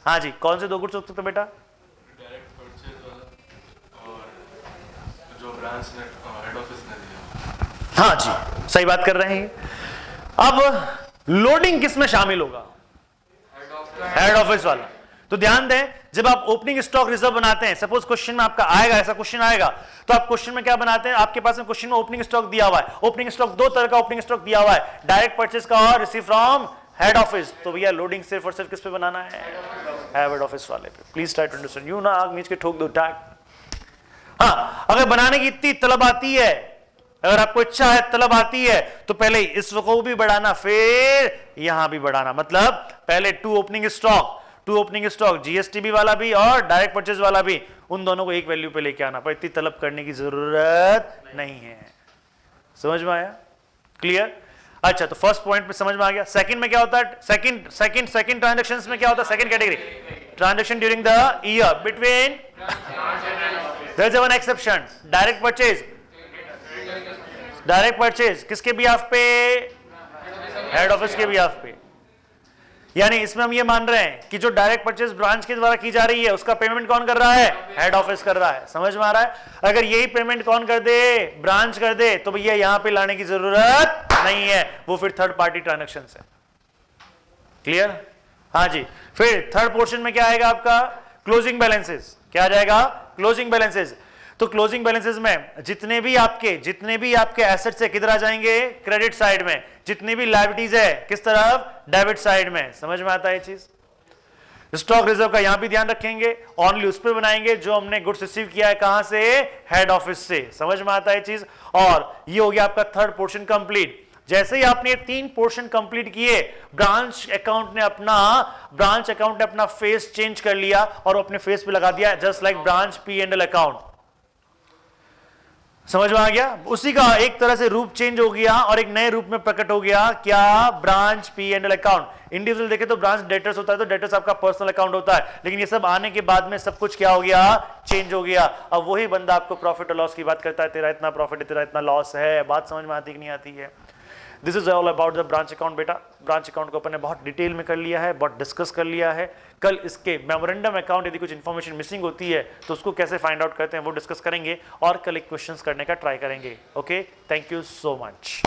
हाँ जी, कौन से 2 गुड्स हो सकते हैं बेटा?
डायरेक्ट परचेज वाला और जो ब्रांच ने हेड ऑफिस ने दिया।
हाँ जी, सही बात कर रहे हैं। अब लोडिंग किस में शामिल होगा? हेड ऑफिस वाला। तो ध्यान दें, जब आप ओपनिंग स्टॉक रिजर्व बनाते हैं, सपोज क्वेश्चन में आपका आएगा, ऐसा क्वेश्चन आएगा, तो आप क्वेश्चन में क्या बनाते हैं? आपके पास में क्वेश्चन में ओपनिंग स्टॉक दिया हुआ है। ओपनिंग स्टॉक 2 तरह का ओपनिंग स्टॉक दिया हुआ है, डायरेक्ट परचेज का और रिसीव फ्रॉम हेड ऑफिस। तो भैया लोडिंग सिर्फ और सिर्फ किस पे बनाना है? हेड ऑफिस वाले पे। Please try to understand. You ना आग नीच के ठोक दो टाक। हाँ, अगर बनाने की इतनी तलब आती है, अगर आपको इच्छा है, तलब आती है, तो पहले इस को भी बढ़ाना, फिर यहां भी बढ़ाना। मतलब पहले 2 ओपनिंग स्टॉक जीएसटीबी वाला भी और डायरेक्ट परचेज वाला भी, उन दोनों को एक वैल्यू पे लेके आना। पर इतनी तलब करने की जरूरत नहीं है। समझ में आया? क्लियर? अच्छा, तो फर्स्ट पॉइंट पे समझ में आ गया। सेकंड में क्या होता है? सेकंड ट्रांजैक्शंस में क्या होता है? Second category, transaction during the year between, there is one exception, direct purchase किसके बिहाफ पे? हेड ऑफिस के बिहाफ पे। यानी इसमें हम ये मान रहे हैं कि जो डायरेक्ट परचेज ब्रांच के द्वारा की जा रही है, उसका पेमेंट कौन कर रहा है? हेड ऑफिस कर रहा है। समझ में आ रहा है? अगर यही पेमेंट कौन कर दे? ब्रांच कर दे, तो भैया यहां पे लाने की जरूरत नहीं है, वो फिर थर्ड पार्टी ट्रांजैक्शन है। क्लियर? हाँ जी। फिर थर्ड पोर्शन में क्या आएगा आपका? Closing balances. क्या आ जाएगा? Closing balances. तो क्लोजिंग बैलेंसेस में जितने भी आपके एसेट्स है किधर आ जाएंगे? क्रेडिट साइड में। जितनी भी लायबिलिटीज है किस तरफ? डेबिट साइड में। समझ में आता है ये चीज? स्टॉक रिजर्व का यहां भी ध्यान रखेंगे, ओनली उस पर बनाएंगे जो हमने गुड्स रिसीव किया है, कहां से? हेड ऑफिस से। समझ में आता है चीज? और ये हो गया आपका थर्ड पोर्शन कंप्लीट। जैसे ही आपने 3 पोर्शन कंप्लीट किए, ब्रांच अकाउंट ने अपना फेस चेंज कर लिया और अपने फेस पे लगा दिया, just like branch P&L account. समझ में आ गया? उसी का एक तरह से रूप चेंज हो गया और एक नए रूप में प्रकट हो गया। क्या? Branch P&L account. इंडिविजुअल देखे तो ब्रांच डेटर्स होता है, तो डेटर्स आपका पर्सनल अकाउंट होता है, लेकिन ये सब आने के बाद में सब कुछ क्या हो गया? चेंज हो गया। अब वही बंदा आपको प्रॉफिट और लॉस की बात करता है, तेरा इतना प्रॉफिट है, तेरा इतना लॉस है। बात समझ में आती कि नहीं आती है? This is all about the branch account बेटा। ब्रांच अकाउंट को अपन ने बहुत डिटेल में कर लिया है, बहुत डिस्कस कर लिया है। कल इसके मेमोरेंडम अकाउंट यदि कुछ इंफॉर्मेशन मिसिंग होती है तो उसको कैसे फाइंड आउट करते हैं वो डिस्कस करेंगे और कल एक क्वेश्चंस करने का ट्राई करेंगे। Okay, thank you so much.